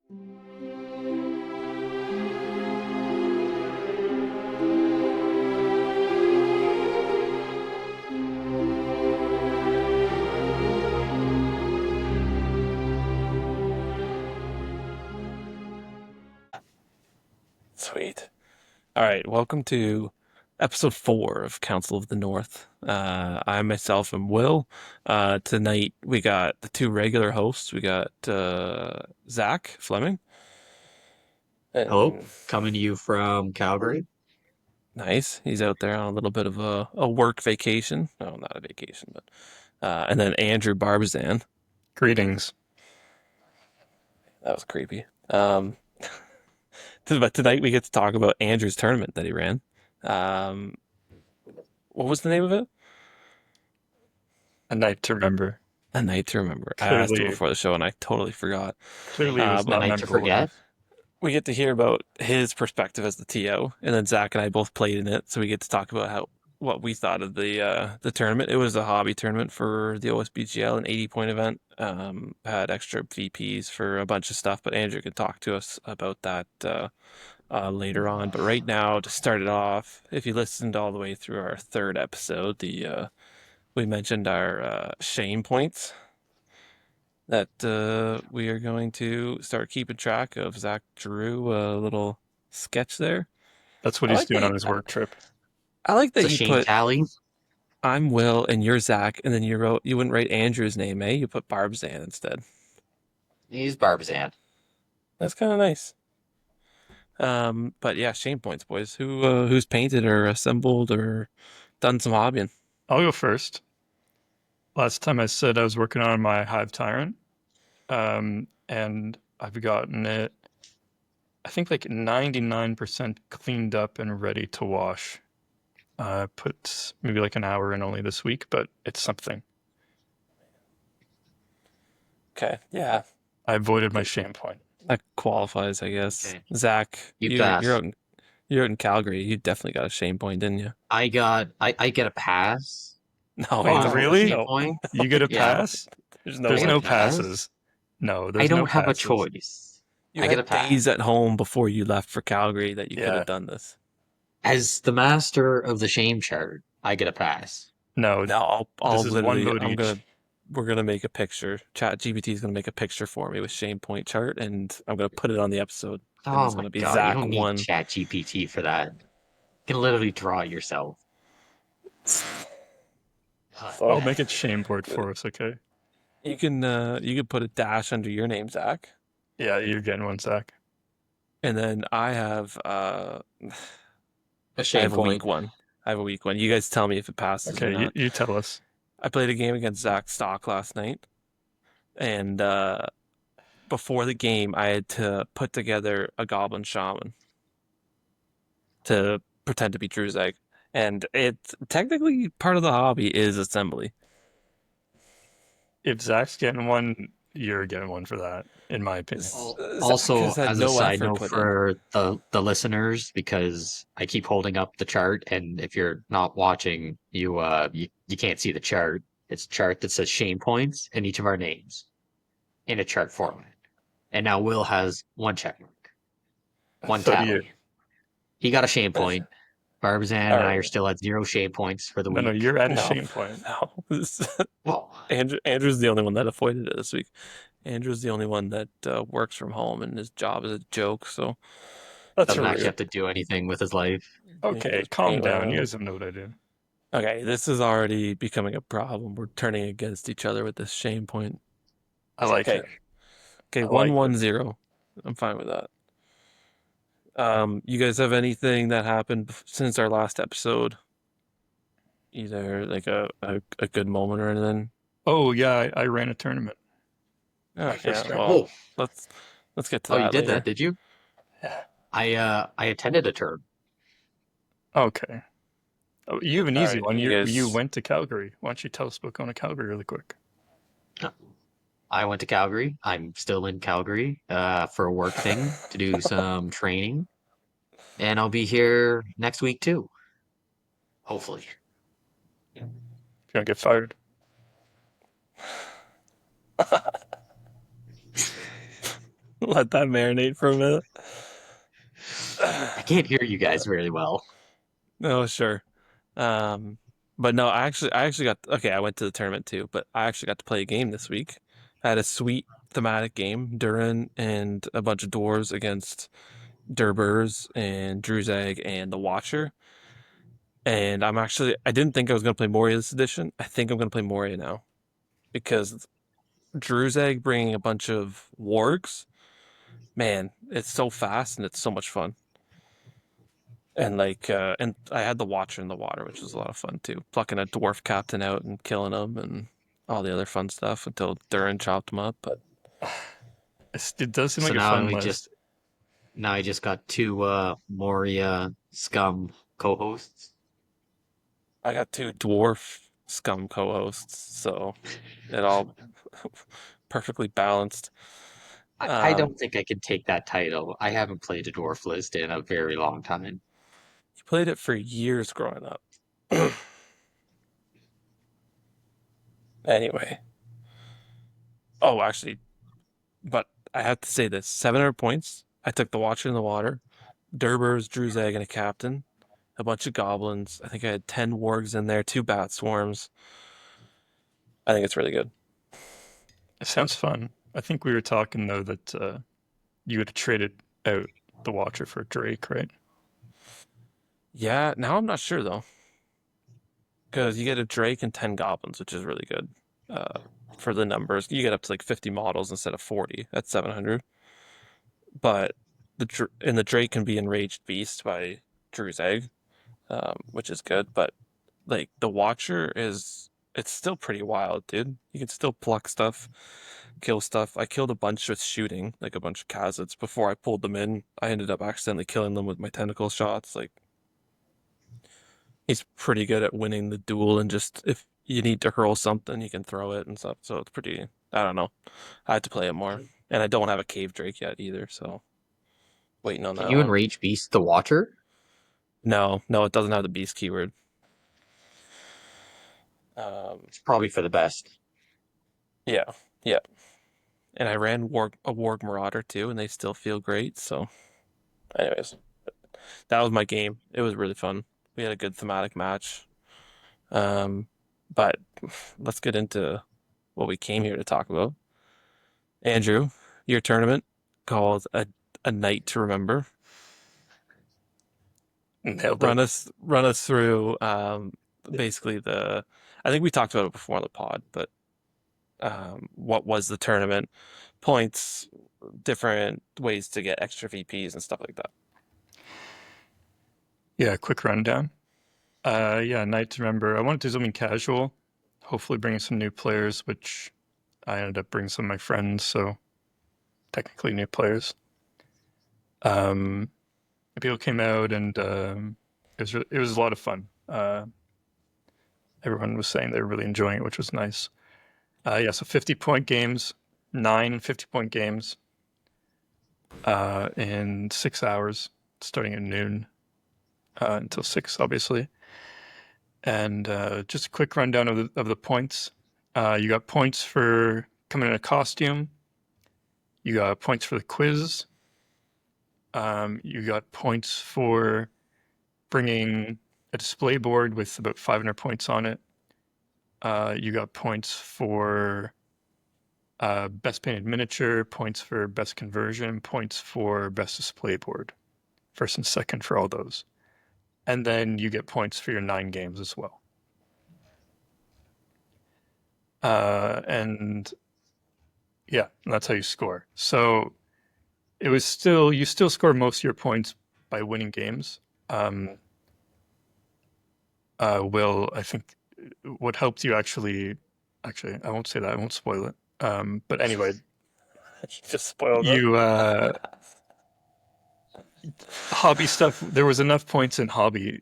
Sweet. All right, welcome to episode 4 of Council of the North. I myself am Will. Tonight we got the two regular hosts. We got Zach Fleming. Hello, And coming to you from Calgary. nice. He's out there on a little bit of a work vacation. No, not a vacation, but and then Andrew Barbizan. Greetings. That was creepy. But tonight we get to talk about Andrew's tournament that he ran. Um, what was the name of it? A night to remember. A Night to Remember. I asked him Clearly, before the show and I totally forgot. clearly it was But A not night to memorable forget. enough. we get to hear about his perspective as the TO, and then Zach and I both played in it, so we get to talk about what we thought of the tournament. It was a hobby tournament for the OSBGL, an 80-point event. Had extra VPs for a bunch of stuff, but Andrew can talk to us about that later on. But right now, to start it off, if you listened all the way through our third episode, we mentioned our shame points that we are going to start keeping track of. Zach drew a little sketch there. That's what I he's like doing that. on his work trip. I like It's that a you shame put tally. I'm Will and you're Zach, and then you wouldn't write Andrew's name, eh? You put Barbzan instead. He's Barbizan. That's kind of nice. But yeah, shame points, boys. Who's painted or assembled or done some hobbying? I'll go first. Last time I said I was working on my Hive Tyrant, and I've gotten it, I think like 99% cleaned up and ready to wash. Put maybe like an hour in only this week, but it's something. Okay, yeah, I avoided my shame point. that qualifies, I guess. Okay, Zach, you you're pass. out in Calgary. You definitely got a shame point, didn't you? I get a pass No, Oh, you on the don't. really? shame No. point. You get a Yeah, pass? There's no I There's get way. a no pass. passes. No, I there's no don't have a passes. choice. You I get a had days pass. at home before you left for Calgary that you could have Yeah. done this. As the master of the shame chart, I get a pass. No, No, this is one vote each. we're gonna make a picture. Chat GPT is gonna make a picture for me with shame point chart, and I'm gonna put it on the episode. And Oh it's my gonna be god, you Zach don't need 1. Chat GPT for that. You can literally draw it yourself. I'll make it shame board for us, okay? You can put a dash under your name, Zach, Yeah, you're getting one, Zach. and then I have A I shame have a weak point. one. I have a weak one. You guys tell me if it passes or Okay, not. you tell us. I played a game against Zach Stock last night, and before the game, I had to put together a Goblin Shaman to pretend to be Druzag. And it's technically part of the hobby is assembly. If Zach's getting one, you're getting one for that, in my opinion. Zach Also, has had as a no side effort note put in. for the listeners, because I keep holding up the chart, and if you're not watching, you can't see the chart. It's a chart that says shame points and each of our names in a chart format. And now Will has one check mark, one So do you. tally. He got a shame point. Barbizan and All I are right. still at 0 shame points for the No, week. you're at a No, shame point. no. Well, Andrew's the only one that avoided it this week. Andrew's the only one that works from home, and his job is a joke. So That's doesn't actually rude. have to do anything with his life. he can Okay, just calm paint down. whenever. You guys have no idea. Okay, this is already becoming a problem. We're turning against each other with this shame point. I like Okay, it. okay, I one like one it. zero. I'm fine with that. You guys have anything that happened since our last episode? Either like a good moment or anything? Oh, yeah, I ran a tournament. Oh, First yeah. tournament. Well, Oh, let's get to oh, you that did later. that, did you? Yeah. I attended a turn. Okay. Oh, you have an All easy right, one. you You guys. went to Calgary. Why don't you tell us about going to Calgary really quick? I went to Calgary. I'm still in Calgary for a work thing to do some training, and I'll be here next week too. Hopefully. If you don't get fired. Let that marinate for a minute. I can't hear you guys very well. No, sure. Um, but no, I actually got okay. I went to the tournament too, but I actually got to play a game this week. I had a sweet thematic game, Durin and a bunch of dwarves against Durbers and Druzag and the Watcher. And I didn't think I was gonna play Moria this edition. I think I'm gonna play Moria now because Druzag bringing a bunch of wargs, man, it's so fast and it's so much fun. And I had the Watcher in the water, which was a lot of fun too. Plucking a dwarf captain out and killing him and all the other fun stuff until Durin chopped him up. But It does seem So like a now fun we list. just now I just got two Moria scum co-hosts. I got two dwarf scum co-hosts, so it all perfectly balanced. I Um, don't think I can take that title. I haven't played a dwarf list in a very long time. you played it for years growing up. Anyway, oh, actually, but I have to say this: 700 points. I took the Watcher in the water, Durbers, Druzag, and a captain. A bunch of goblins. I think I had 10 wargs in there, 2 bat swarms. I think it's really good. It sounds fun. I think we were talking though that you had traded out the Watcher for Drake, right? Yeah, now I'm not sure though, because you get a Drake and 10 goblins, which is really good uh, for the numbers. You get up to like 50 models instead of 40 at 700. But the Drake can be Enraged Beast by Drew's Egg, which is good. But like the Watcher it's still pretty wild, dude. You can still pluck stuff, kill stuff. I killed a bunch with shooting, like a bunch of Khazits before I pulled them in. I ended up accidentally killing them with my tentacle shots. Like he's pretty good at winning the duel, and just if you need to hurl something, you can throw it and stuff. So it's pretty. I don't know. I had to play it more, and I don't have a Cave Drake yet either. So waiting on Can that you one. enrage Beast the Watcher? No, no, it doesn't have the beast keyword. Um, It's probably for the best. yeah, yeah. And I ran a Warg Marauder too, and they still feel great. So, anyways, that was my game. It was really fun. We had a good thematic match. Um, but let's get into what we came here to talk about. Andrew, your tournament called a night to remember. Nailed it. Run us through basically the. I think we talked about it before on the pod, but what was the tournament, points, different ways to get extra VPs and stuff like that. Yeah, quick rundown. Yeah, night to remember. I wanted to do something casual, hopefully bringing some new players, which I ended up bringing some of my friends, so technically new players. People came out and it was a lot of fun. Everyone was saying they were really enjoying it, which was nice. Yeah, so 50-point games, 9 50-point games in 6 hours, starting at noon until 6, obviously. And just a quick rundown of the points. You got points for coming in a costume. You got points for the quiz. You got points for bringing a display board with about 500 points on it. You got points for best painted miniature, points for best conversion, points for best display board, first and second for all those. And then you get points for your 9 games as well. And yeah, that's how you score. So it was still, you still score most of your points by winning games. Will, I think what helped you actually, I won't say that, I won't spoil it. But anyway, You just spoiled it. you, hobby stuff, there was enough points in hobby,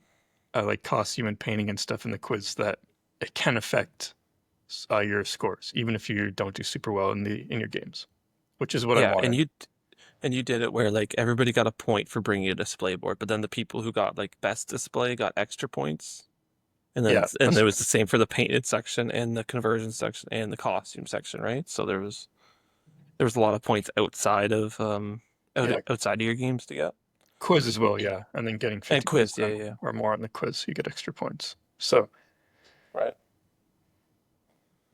like costume and painting and stuff in the quiz that it can affect your scores, even if you don't do super well in your games, which is what I Yeah, wanted. and you did it where like everybody got a point for bringing a display board, but then the people who got like best display got extra points. Yeah, And it was the same for the painted section and the conversion section and the costume section, right? So there was there was a lot of points outside of Yeah. outside of your games to get. Quiz as well, yeah. And then getting 50 And quiz, points yeah, yeah. or more on the quiz, you get extra points. So Right.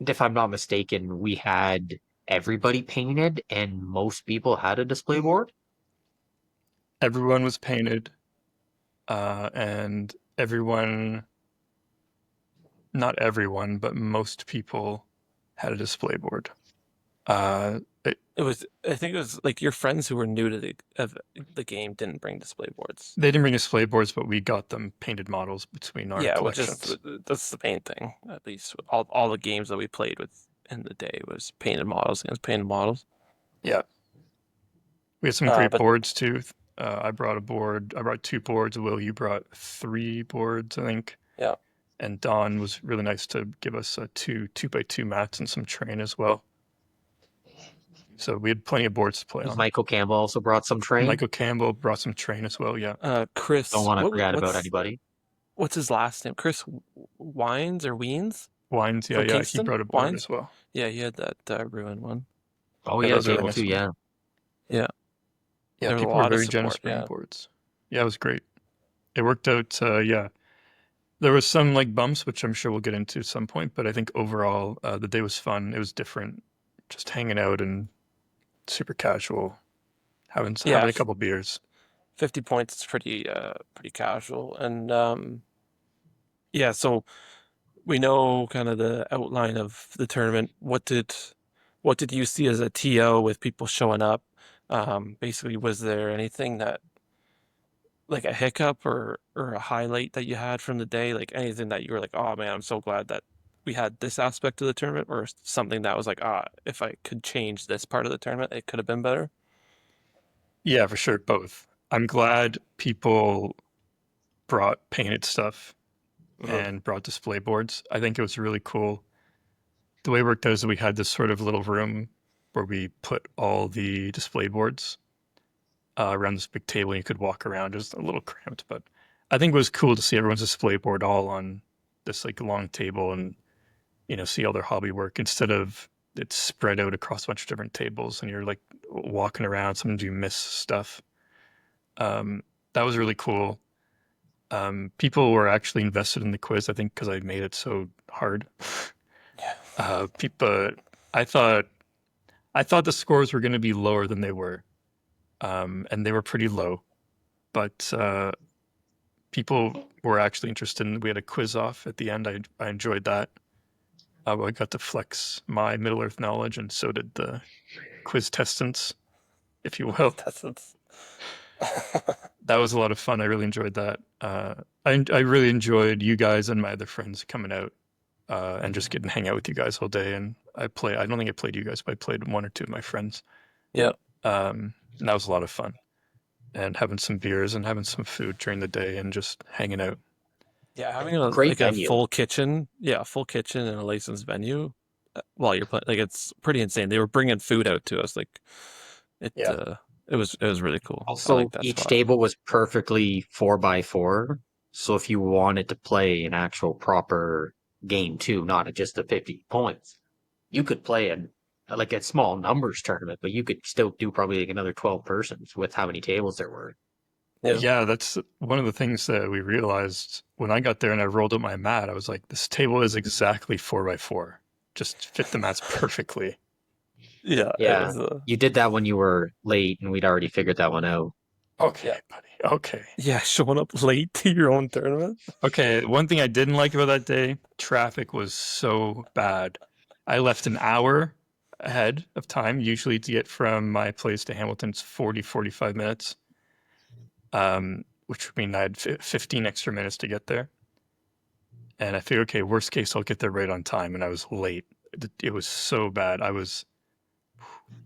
If I'm not mistaken, we had everybody painted and most people had a display board. everyone was painted, and not everyone, but most people had a display board. It was, I think it was like your friends who were new to the game didn't bring display boards. They didn't bring display boards, but we got them painted models between our Yeah, collections. that's the main thing. At least all the games that we played with in the day was painted models against painted models. Yeah. We had some great But boards too. I brought a board. I brought 2 boards. Will, you brought 3 boards, I think. yeah, And Don was really nice to give us 2x2 mats and some terrain as well. So we had plenty of boards to play on. Michael Campbell also brought some train. Michael Campbell brought some terrain as well. Yeah. Chris. Don't want to forget about anybody. What's his last name? Chris Wines or Weens? Wines. Yeah, From yeah. Kingston? He brought a board Wines? as well. Yeah, he had that ruined one. Oh Yeah, yeah, those are table nice too. ones. Yeah. Yeah, Yeah, there was a people were lot of very generous support, bringing yeah. boards. Yeah, it was great. It worked out. Yeah, there was some like bumps, which I'm sure we'll get into at some point. But I think overall, the day was fun. It was different, just hanging out and super casual, having Yeah, a couple beers. 50 points is pretty casual, and yeah. So we know kind of the outline of the tournament. What did you see as a TO with people showing up? Basically, was there anything that like a hiccup or a highlight that you had from the day? Like anything that you were like, oh man, I'm so glad that we had this aspect of the tournament, or something that was like, if I could change this part of the tournament, it could have been better. Yeah, for sure, both. I'm glad people brought painted stuff and brought display boards. I think it was really cool. The way it worked out is that we had this sort of little room where we put all the display boards around this big table. And you could walk around. It was a little cramped, but I think it was cool to see everyone's display board all on this like long table and see all their hobby work instead of it's spread out across a bunch of different tables and you're like walking around. Sometimes you miss stuff. That was really cool. People were actually invested in the quiz, I think, because I made it so hard. Yeah. People, I thought the scores were going to be lower than they were, and they were pretty low. But people were actually interested. We had a quiz off at the end. I enjoyed that. I got to flex my Middle Earth knowledge, and so did the quiz testants, if you will. That's That was a lot of fun. I really enjoyed that. I really enjoyed you guys and my other friends coming out and just getting to hang out with you guys all day. And I don't think I played you guys, but I played 1 or 2 of my friends. Yeah. And that was a lot of fun. And having some beers and having some food during the day and just hanging out. Yeah, having a Great a venue. full kitchen, a full kitchen and a licensed venue while you're playing, like it's pretty insane. They were bringing food out to us, like it. Yeah. It was really cool. I Also, like that each spot. table was perfectly 4x4. So if you wanted to play an actual proper game too, not just the 50 points, you could play like a small numbers tournament, but you could still do probably like another 12 persons with how many tables there were. Yeah, that's one of the things that we realized when I got there and I rolled up my mat. I was like, this table is exactly 4x4. Just fit the mats perfectly. Yeah, Yeah. it was, You did that when you were late and we'd already figured that one out. Okay, buddy. Okay. yeah, showing up late to your own tournament. Okay, one thing I didn't like about that day, traffic was so bad. I left an hour ahead of time. Usually to get from my place to Hamilton, it's 45 minutes, which would mean I had 15 extra minutes to get there. And I figured, okay, worst case, I'll get there right on time. And I was late. It was so bad.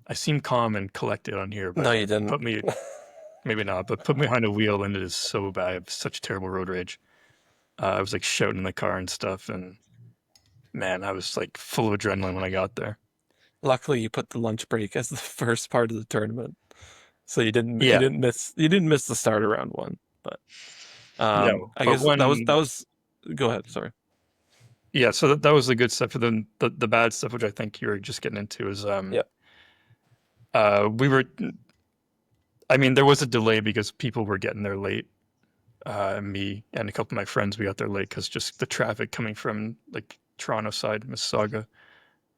I seem calm and collected on here, but No, you didn't. put me, maybe not, but put me behind a wheel and it is so bad. I have such terrible road rage. I was like shouting in the car and stuff, and man, I was like full of adrenaline when I got there. Luckily, you put the lunch break as the first part of the tournament, so you didn't Yeah. you didn't miss the start of round 1. But No, I but guess that was. Go ahead. Sorry. Yeah, so that was the good stuff. And then the bad stuff, which I think you were just getting into, is Yeah. We were. I mean, there was a delay because people were getting there late. Me and a couple of my friends, we got there late because just the traffic coming from like Toronto side, Mississauga,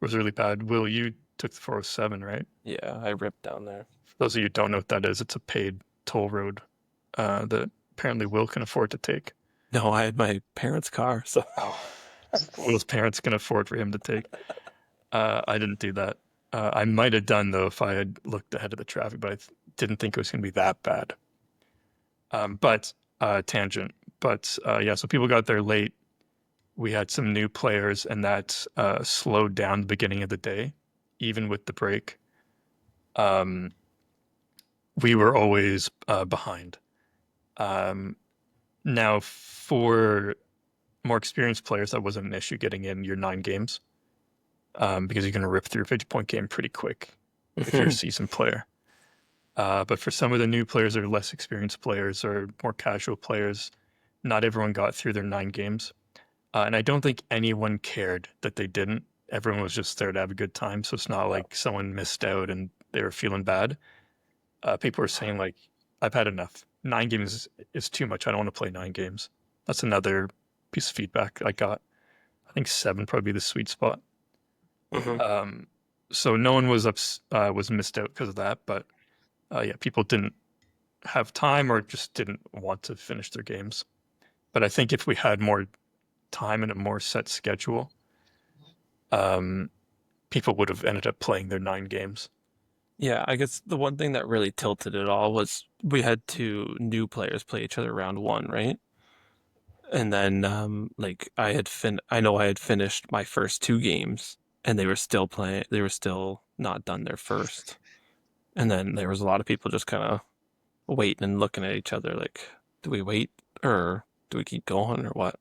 was really bad. Will, you took the 407, right? Yeah, I ripped down there. For those of you who don't know what that is, it's a paid toll road that apparently Will can afford to take. No, I had my parents' car, so Will's parents can afford for him to take. I didn't do that. I might have done though if I had looked ahead of the traffic, but I didn't think it was going to be that bad. But tangent. But yeah, so people got there late. We had some new players, and that slowed down the beginning of the day, even with the break. We were always behind. Now, for more experienced players, that wasn't an issue getting in your 9 games because you're going to rip through a 50-point game pretty quick if you're a seasoned player. But for some of the new players or less experienced players or more casual players, not everyone got through their 9 games. And I don't think anyone cared that they didn't. Everyone was just there to have a good time. So it's not like someone missed out and they were feeling bad. People were saying like, I've had enough. 9 games is too much. I don't want to play 9 games. That's another piece of feedback I got. I think 7 probably the sweet spot. So no one was missed out because of that. But yeah, people didn't have time or just didn't want to finish their games. But I think if we had more time and a more set schedule, people would have ended up playing their 9 games. Yeah, I guess the one thing that really tilted it all was we had 2 new players play each other round 1, right? And then like I know I had finished my first 2 games and they were still not done their first. And then there was a lot of people just kind of waiting and looking at each other like, do we wait or do we keep going or what?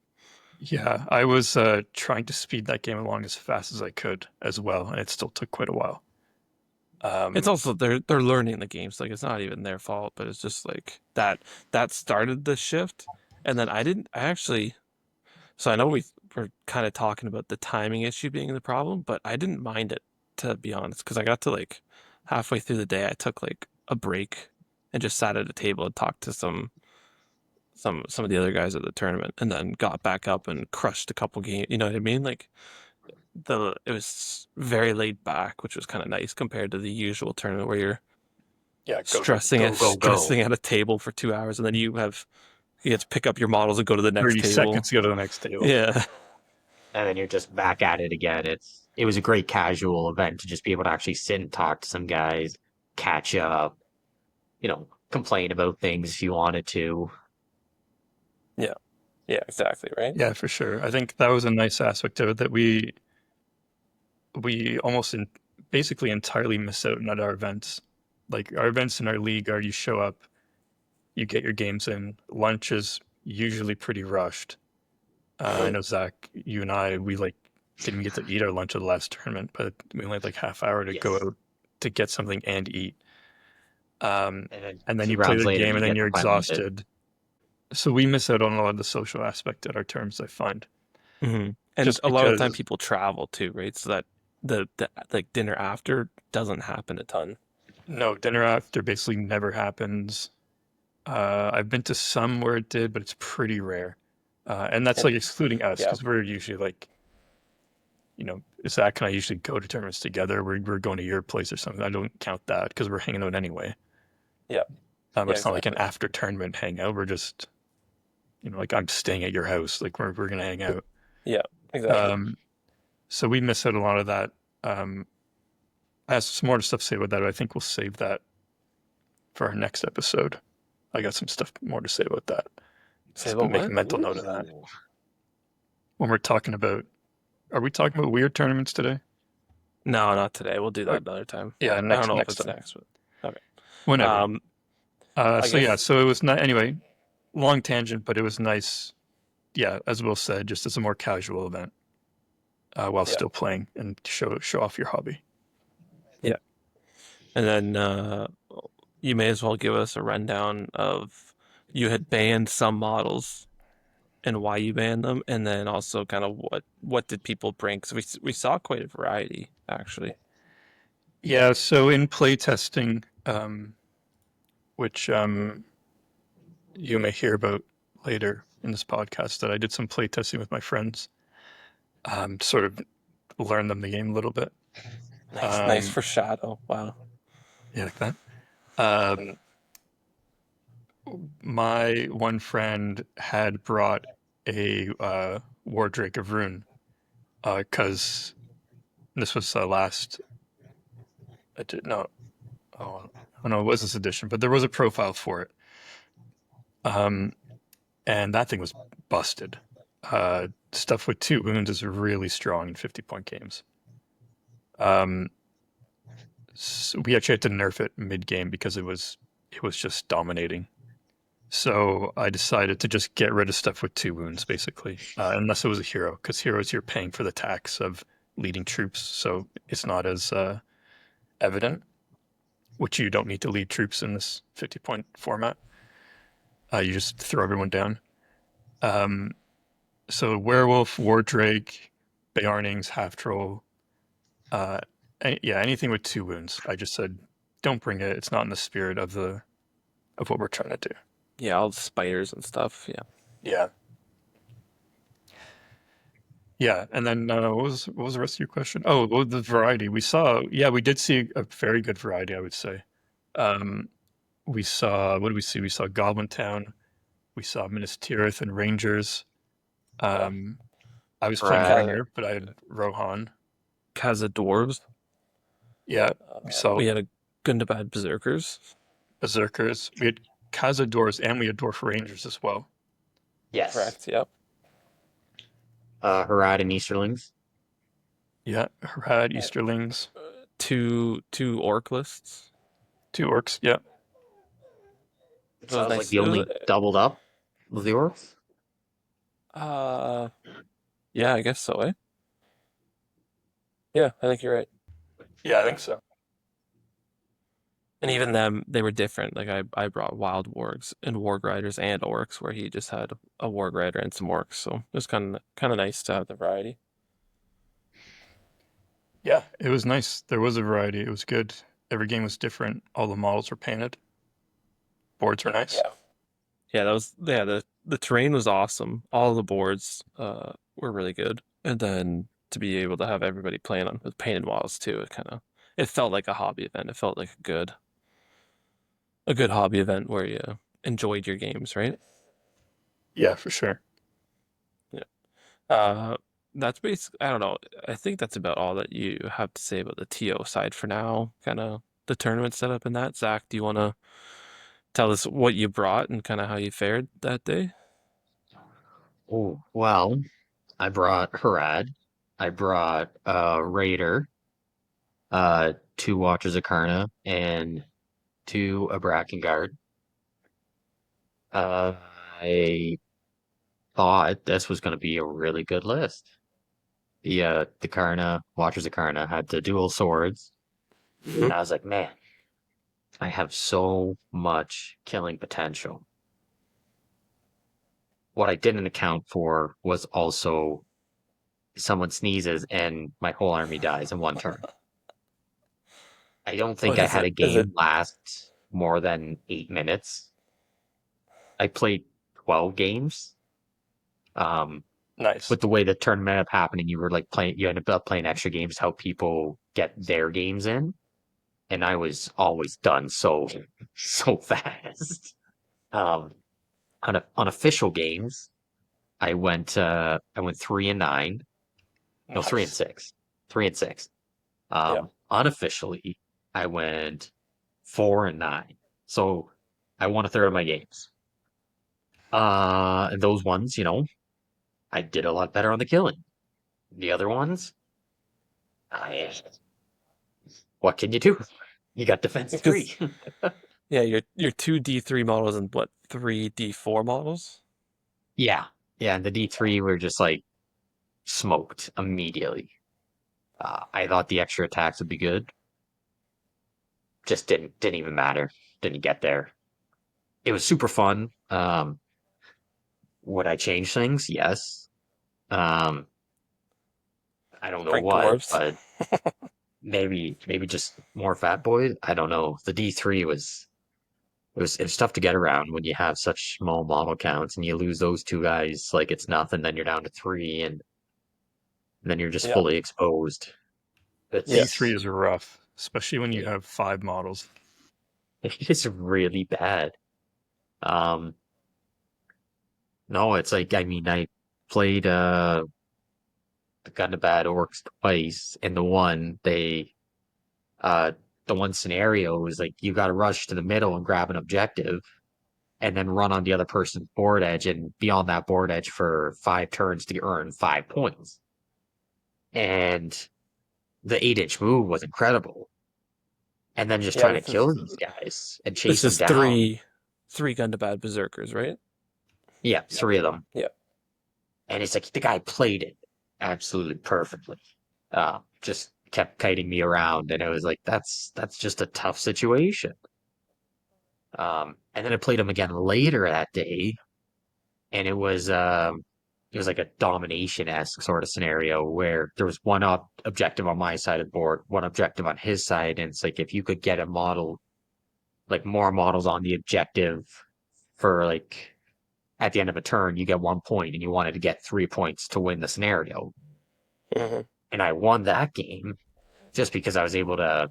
Yeah, I was trying to speed that game along as fast as I could as well, and it still took quite a while. It's also they're learning the games, like it's not even their fault, but it's just like that started the shift. And then I actually, so I know we're kind of talking about the timing issue being the problem, but I didn't mind it, to be honest, because I got to like halfway through the day, I took like a break and just sat at a table and talked to some of the other guys at the tournament, and then got back up and crushed a couple games. You know what I mean? Like it was very laid back, which was kind of nice compared to the usual tournament where you're stressing at a table for 2 hours, and then you have to pick up your models and go to the next 30 table. seconds to go to the next table. Yeah. And then you're just back at it again. It was a great casual event to just be able to actually sit and talk to some guys, catch up, complain about things if you wanted to. Yeah, exactly, right? Yeah, for sure. I think that was a nice aspect of it that we almost basically entirely miss out on our events. Like our events in our league are you show up, you get your games in. Lunch is usually pretty rushed. I know Zach, you and I, we like didn't get to eat our lunch at the last tournament, but we only had like half hour to go out to get something and eat. And then you play the game and then you're exhausted. So we miss out on a lot of the social aspect at our terms, I find. Mm-hmm. And just a lot of the time people travel too, right? So that the like dinner after doesn't happen a ton. No, dinner after basically never happens. I've been to some where it did, but it's pretty rare. And that's like excluding us because we're usually like, Zach and I usually go to tournaments together. We're going to your place or something. I don't count that because we're hanging out anyway. Yeah. But it's not like an after tournament hangout. We're just, like I'm staying at your house. Like we're going to hang out. Yeah, exactly. So we miss out a lot of that. I have some more stuff to say about that, but I think we'll save that for our next episode. I got some stuff more to say about that. Make a mental note of that. When we're talking about, are we talking about weird tournaments today? No, not today. We'll do that another time. Yeah, I don't know if it's next, but okay. Whenever. So it was not, anyway, long tangent, but it was nice. Yeah, as Will said, just as a more casual event while still playing and show off your hobby. Yeah. And then you may as well give us a rundown of you had banned some models and why you banned them, and then also kind of what did people bring? Because we saw quite a variety, actually. Yeah, so in playtesting, which you may hear about later in this podcast, that I did some playtesting with my friends, sort of learn them the game a little bit. Nice for Shadow. Wow. Yeah, like that. Um, my one friend had brought a Wardrake of Rune, because this was last. I did not. Oh, no, it was this edition, but there was a profile for it. And that thing was busted. Stuff with 2 wounds is really strong in 50-point games. So we actually had to nerf it mid-game because it was just dominating. So I decided to just get rid of stuff with 2 wounds, basically, unless it was a hero, because heroes you're paying for the tax of leading troops, so it's not as evident, which you don't need to lead troops in this 50-point format. You just throw everyone down. So Werewolf, Wardrake, Beornings, Half Troll, anything with 2 wounds. I just said, don't bring it. It's not in the spirit of what we're trying to do. Yeah, all the spiders and stuff. Yeah. Yeah. Yeah, and then what was the rest of your question? Oh, well, the variety we saw. Yeah, we did see a very good variety, I would say. We saw, what did we see? We saw Goblin Town. We saw Minas Tirith and Rangers. I was playing Right. Ringer, but I had Rohan. Kaza Dwarves. Yeah, we saw We had a Gundabad Berserkers. Berserkers. We had Cazadors, and we had Dwarf Rangers as well. Yes. Correct. Yep. Harad and Easterlings. Yeah, Harad, Easterlings, Two orc lists. 2 orcs. Yeah, It was sounds nice. like the It was only doubled up of the orcs. Yeah, I guess so. Eh. Yeah, I think you're right. yeah, I think so. And even them, they were different. Like I brought wild wargs and warg riders and orcs, where he just had a warg rider and some orcs. So it was kind of nice to have the variety. Yeah, it was nice. There was a variety. It was good. Every game was different. All the models were painted. Boards were nice. Yeah, the terrain was awesome. All the boards were really good, and then to be able to have everybody playing on with painted walls too, it felt like a hobby event. It felt like a good hobby event where you enjoyed your games, right? Yeah, for sure. That's basically, I don't know. I think that's about all that you have to say about the TO side for now. Kind of the tournament setup and that. Zach, do you want to tell us what you brought and kind of how you fared that day? Oh, well, I brought Harad. I brought Raider, 2 Watchers of Karna, and 2 Abrakengard. I thought this was going to be a really good list. The Karna, Watchers of Karna had the dual swords. And I was like, man, I have so much killing potential. What I didn't account for was also someone sneezes and my whole army dies in 1 turn. I don't think What I is had it? a game last more than 8 minutes. I played 12 games. Nice. With the way the tournament ended up happening, you ended up playing extra games to help people get their games in. And I was always done so fast. On official games, I went 3-9. No, 3-6. 3-6. Unofficially, I went 4-9. So I won a third of my games. And those ones, I did a lot better on the killing. The other ones, what can you do? You got defense 3. Yeah, your 2 D3 models and what, 3 D4 models? Yeah. And the D3 were just like smoked immediately. I thought the extra attacks would be good. Just didn't even matter. Didn't get there. It was super fun. Would I change things? Yes. I don't know Frank what, Dwarves. but maybe just more fat boys. I don't know. The D3 it was tough to get around when you have such small model counts and you lose those two guys like it's nothing. Then you're down to three, and then you're just Yeah. fully exposed. D3 It's is rough, especially when you have 5 models. it is really bad. Um, no, it's like I mean I played the Gun to Bad Orcs twice, and uh the one scenario was like you got to rush to the middle and grab an objective, and then run on the other person's board edge and be on that board edge for 5 turns to earn 5 points. And the 8-inch move was incredible. And then just Yeah, trying to kill these guys and chase this them is down. three gun to bad berserkers, right? Yeah, 3 of them. Yeah. And it's like the guy played it absolutely perfectly. Just kept kiting me around, and it was like that's just a tough situation. And then I played him again later that day, and it was like a domination-esque sort of scenario where there was one objective on my side of the board, one objective on his side, and it's like if you could get a model, like more models on the objective for like at the end of a turn, you get 1 point, and you wanted to get 3 points to win the scenario. Mm-hmm. And I won that game just because I was able to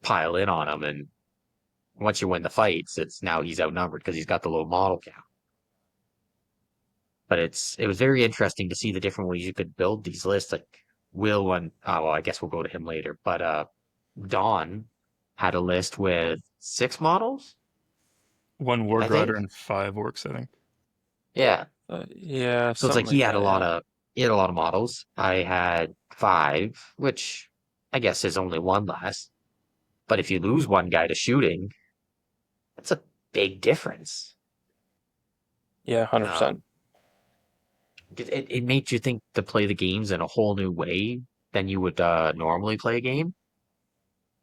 pile in on him. And once you win the fights, it's now he's outnumbered because he's got the low model count. But it was very interesting to see the different ways you could build these lists. Like well, I guess we'll go to him later. But Don had a list with 6 models, 1 Warg I think. Rider and 5 Orcs, I think. Yeah. Yeah, So it's like he had a lot yeah. of models. I had 5, which I guess is only one less. But if you lose one guy to shooting, that's a big difference. Yeah, 100%. It made you think to play the games in a whole new way than you would normally play a game.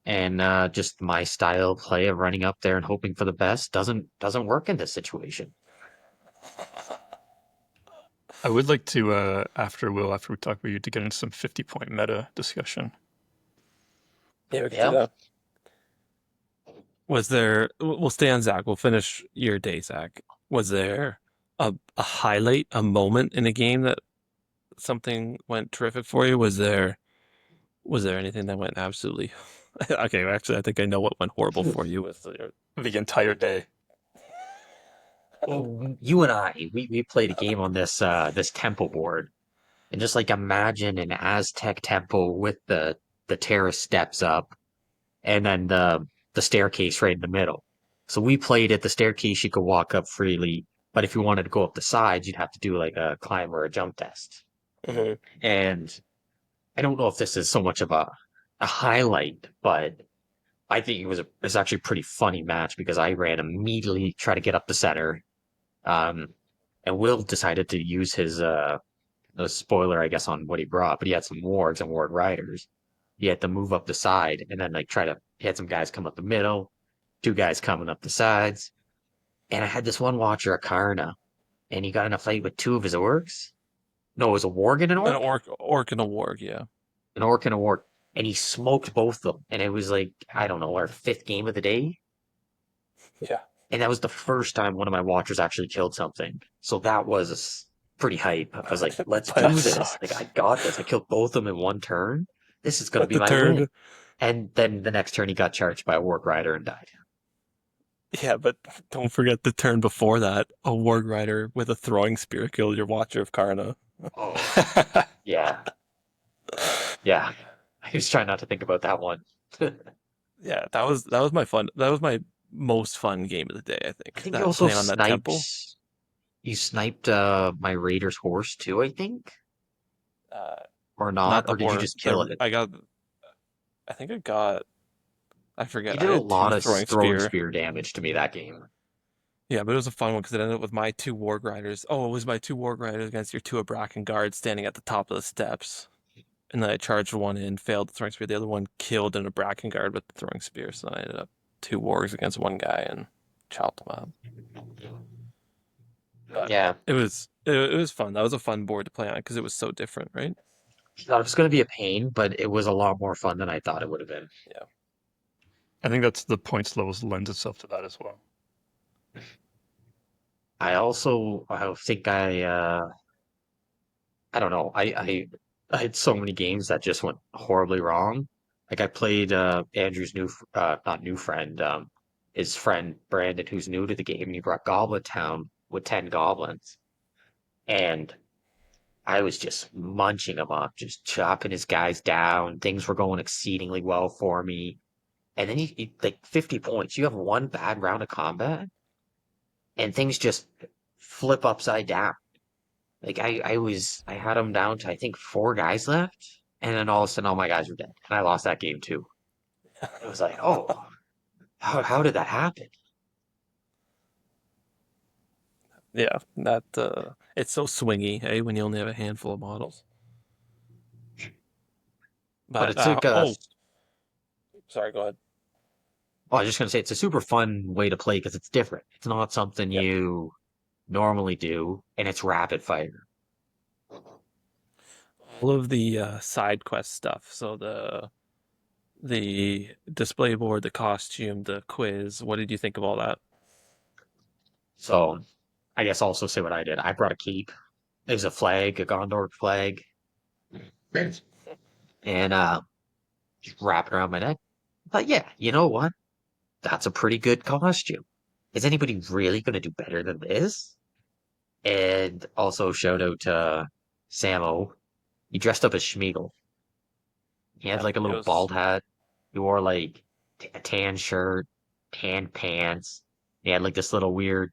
And just my style of play of running up there and hoping for the best doesn't work in this situation. I would like to, after we talk about you, to get into some 50-point meta discussion. Yeah, we can Yeah. do that. Was there? We'll stay on Zach. We'll finish your day, Zach. Was there a highlight, a moment in a game that something went terrific for you? Was there anything that went absolutely? Okay, actually, I think I know what went horrible for you with The entire day. Well, you and I, we played a game on this temple board, and just like imagine an Aztec temple with the terrace steps up, and then the staircase right in the middle. So we played it. The staircase you could walk up freely, but if you wanted to go up the sides, you'd have to do like a climb or a jump test. Mhm. And I don't know if this is so much of a highlight, but I think it was actually a pretty funny match because I ran immediately, try to get up the center. And Will decided to use his a spoiler, I guess, on what he brought, but he had some wargs and warg riders. He had to move up the side and then like he had some guys come up the middle, 2 guys coming up the sides. And I had this one watcher, Akarna, and he got in a fight with 2 of his orcs. No, it was a warg and an An orc? orc and a warg, yeah. An orc and a warg. And he smoked both of them. And it was like, I don't know, our 5th game of the day. Yeah. And that was the first time one of my watchers actually killed something. So that was pretty hype. I was like, let's do this. Like, I got this. I killed both of them in 1 turn. This is going to be The my turn. win. And then the next turn, he got charged by a warg rider and died. Yeah, but don't forget the turn before that. A warg rider with a throwing spear killed your watcher of Karna. Oh, yeah. Yeah. I was trying not to think about that one. Yeah, that was my fun. That was my most fun game of the day, I think. I think That you also playing on that temple. You sniped my Raider's horse too, I think? Or Not not? the Or did you horse. just kill it? I think I got. I forget. You I did a had lot 2 of throwing throwing spear. spear damage to me that game. Yeah, but it was a fun one because it ended up with my 2 warg riders. Oh, it was my 2 warg riders against your 2 Abrakan guards standing at the top of the steps. And then I charged one in, failed the throwing spear. The other one killed an Abrakan guard with the throwing spear. So then I ended up 2 wargs against 1 guy and chopped him up. But Yeah. it was fun. That was a fun board to play on because it was so different, right? I thought it was going to be a pain, but it was a lot more fun than I thought it would have been. I think that's the points levels lends itself to that as well. I think I don't know. I had so many games that just went horribly wrong. Like I played Andrew's not new friend, his friend Brandon, who's new to the game, and he brought Goblin Town with 10 goblins. And I was just munching them up, just chopping his guys down. Things were going exceedingly well for me. And then like 50 points. You have one bad round of combat, and things just flip upside down. Like I had them down to I think 4 guys left, and then all of a sudden all my guys were dead, and I lost that game too. It was like, oh, how did that happen? Yeah, that it's so swingy, eh, when you only have a handful of models. But But it took oh, sorry, go ahead. oh, I was just gonna say it's a super fun way to play because it's different. It's not something Yep. you normally do, and it's rapid fire. All of the side quest stuff. So the display board, the costume, the quiz. What did you think of all that? So I guess I'll also say what I did. I brought a cape. It was a flag, a Gondor flag, and just wrap it around my neck. But yeah, you know what? That's a pretty good costume. Is anybody really going to do better than this? And also shout out to Samo. He dressed up as Schmeagol. He had Yeah, like a it little was. bald hat. He wore like a tan shirt, tan pants. He had like this little weird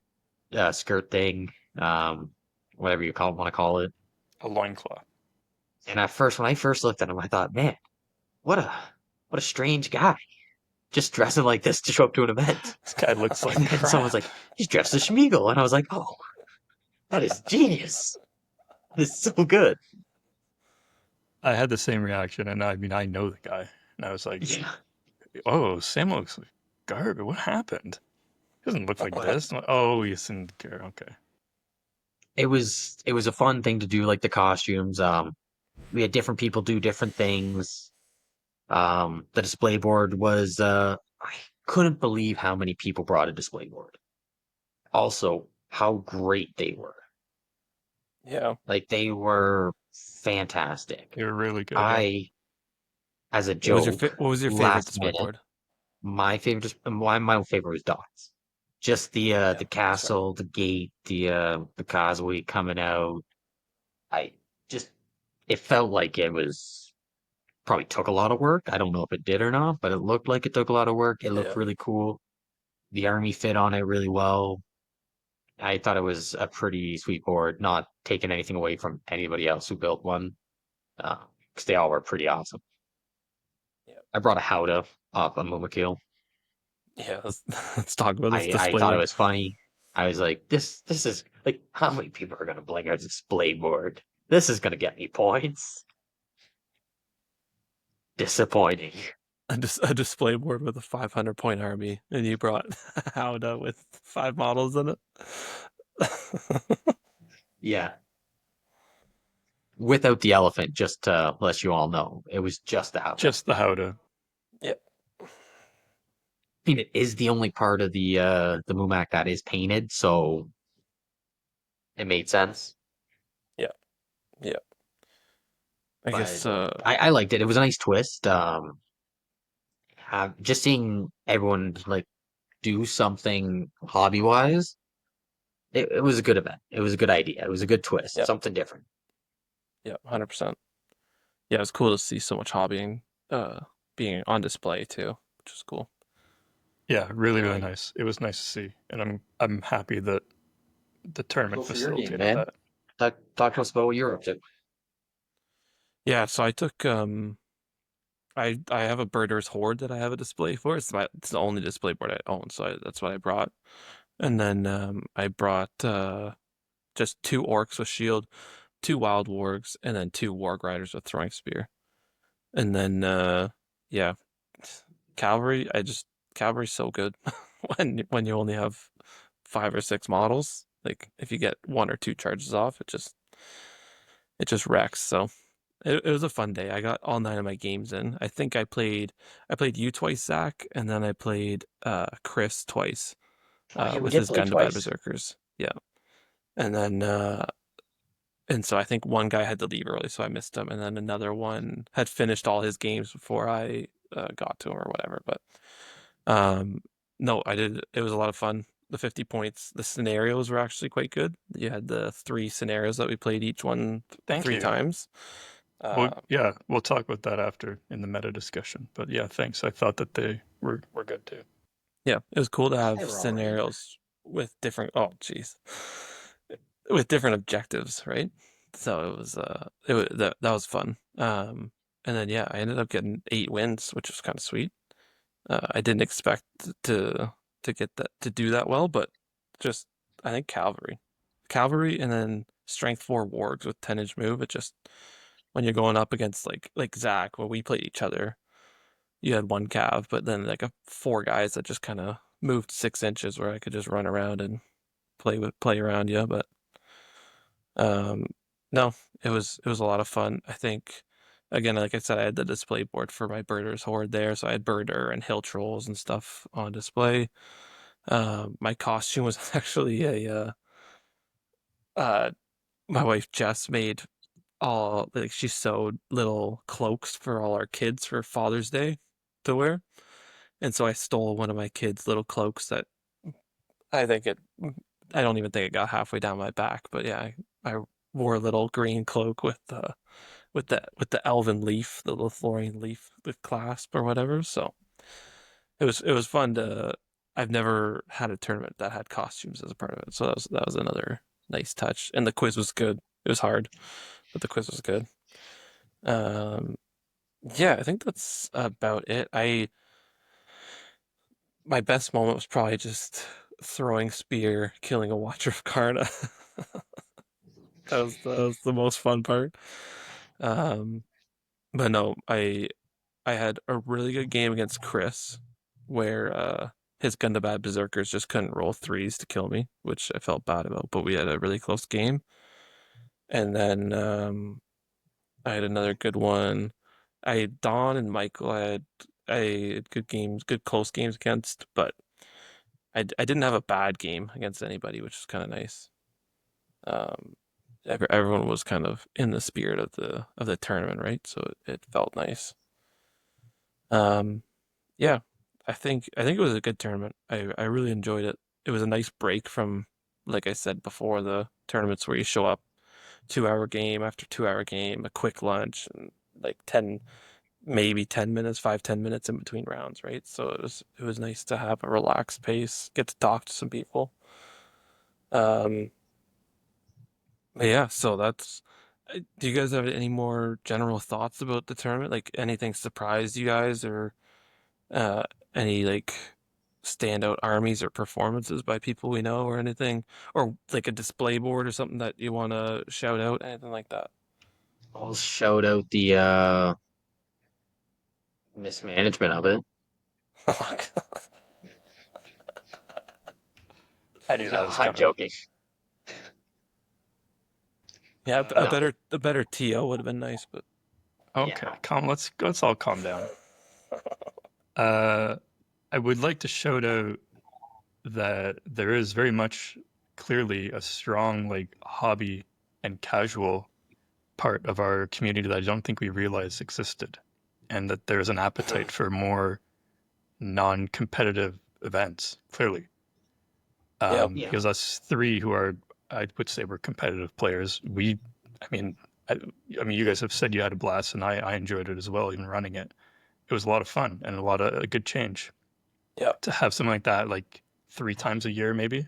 skirt thing, whatever you want to call it. A loincloth. And when I first looked at him, I thought, man, what a what a strange guy. Just dressing like this to show up to an event. This guy looks like And then someone's crap. like, he's dressed as Schmeagol. And I was like, oh, that is genius. This is so good. I had the same reaction, and I mean, I know the guy, and I was like, Yeah. "Oh, Sam looks like garbage. What happened? He doesn't look like this." I'm like, "Oh, he's in care. Okay." It was a fun thing to do, like the costumes. We had different people do different things. The display board was I couldn't believe how many people brought a display board. Also, how great they were. Yeah. Like they were fantastic. They were really good. Yeah. I, as a joke, What was your favorite last display minute, board? my favorite was dots. Just Yeah, the that's fair. castle, the gate, the causeway coming out. I just it felt like it was probably took a lot of work. I don't know if it did or not, but it looked like it took a lot of work. It looked Yeah. really cool. The army fit on it really well. I thought it was a pretty sweet board, not taking anything away from anybody else who built one, because they all were pretty awesome. Yeah. I brought a Howdah off a Mumakil. Yeah. Let's talk about this I display thought it board. was funny. I was like, this is like, how many people are gonna bling our display board? This is gonna get me points. Disappointing. A display board with a 500 point army, and you brought Howdah with 5 models in it. Yeah. Without the elephant, just to let you all know, it was just the Howdah. Just the Howdah. Yep. I mean, it is the only part of the Mumak that is painted, so it made sense. Yeah. Yeah. I guess. But I liked it. It was a nice twist. Just seeing everyone like do something hobby wise, it was a good event. It was a good idea. It was a good twist. Yep. Something different. Yeah. 100%. Yeah, it was cool to see so much hobbying being on display too, which is cool. Yeah, really, really Right. nice. It was nice to see, and I'm happy that the tournament Go for your game, facilitated man. that. Talk to us about what you're up to. Yeah, so I took I have a Birders Horde that I have a display for. It's the only display board I own, so that's what I brought. And then I brought just 2 orcs with shield, 2 wild wargs, and then 2 warg riders with throwing spear. And then yeah, cavalry. Cavalry's so good when you only have 5 or 6 models. Like if you get 1 or 2 charges off, it just wrecks. So it was a fun day. I got all 9 of my games in. I think I played you twice, Zach, and then I played Chris twice Oh yeah, we with did his play Gundabad twice. Berserkers. Yeah, and then and so I think one guy had to leave early, so I missed him, and then another one had finished all his games before I got to him or whatever. But um, no, I did. It was a lot of fun. The 50 points, the scenarios were actually quite good. You had the 3 scenarios that we played each one Thank 3 you. times. Well, Uh, yeah, we'll talk about that after in the meta discussion. But yeah, thanks. I thought that they were good too. yeah, it was cool to have They were all right. scenarios with different. Oh, jeez, with different objectives, right? So that was fun. And then yeah, I ended up getting 8 wins, which was kind of sweet. I didn't expect to get that to do that well, but just I think cavalry, and then strength 4 wargs with 10-inch move. It just when you're going up against like Zach, when we played each other, you had 1 cav, but then like 4 guys that just kind of moved 6 inches where I could just run around and play around you. But um, no, it was a lot of fun. I think again, like I said, I had the display board for my birders horde there, so I had birder and hill trolls and stuff on display. My costume was actually uh, my wife Jess made all like she sewed little cloaks for all our kids for Father's Day to wear, and so I stole one of my kids' little cloaks that I think it. I don't even think it got halfway down my back, but yeah, I wore a little green cloak with the elven leaf, the Lothlorien leaf, the clasp or whatever. So it was fun to. I've never had a tournament that had costumes as a part of it, so that was another nice touch. And the quiz was good. It was hard, but the quiz was good. Um, yeah, I think that's about it. My best moment was probably just throwing spear, killing a Watcher of Karna. That was the most fun part. Um, but no, I had a really good game against Chris, where his Gundabad Berserkers just couldn't roll 3s to kill me, which I felt bad about. But we had a really close game, and then I had another good one. Don and Michael. I had good games, good close games against, but I didn't have a bad game against anybody, which is kind of nice. Um, everyone was kind of in the spirit of the tournament, right? So it felt nice. Um, yeah, I think it was a good tournament. I really enjoyed it. It was a nice break from, like I said before, the tournaments where you show up 2 hour game after 2 hour game, a quick lunch, and like 10, maybe 10 minutes, 5-10 minutes in between rounds, right? So it was nice to have a relaxed pace, get to talk to some people. Um, but yeah, so that's. Do you guys have any more general thoughts about the tournament? Like anything surprised you guys, or uh, any like standout armies or performances by people we know, or anything, or like a display board or something that you want to shout out, anything like that? I'll shout out the mismanagement of it. I knew that No, was I'm coming. joking. Yeah, a No, better TO would have been nice, but Okay, yeah. let's all calm down. Uh, I would like to shout out that there is very much clearly a strong like hobby and casual part of our community that I don't think we realized existed, and that there's an appetite for more non-competitive events. Clearly, yeah, Yeah. because us three who are, I would say, we're competitive players. I mean, I, I mean, you guys have said you had a blast, and I enjoyed it as well, even running it. It was a lot of fun and a lot of a good change yeah, to have something like that, like 3 times a year, maybe.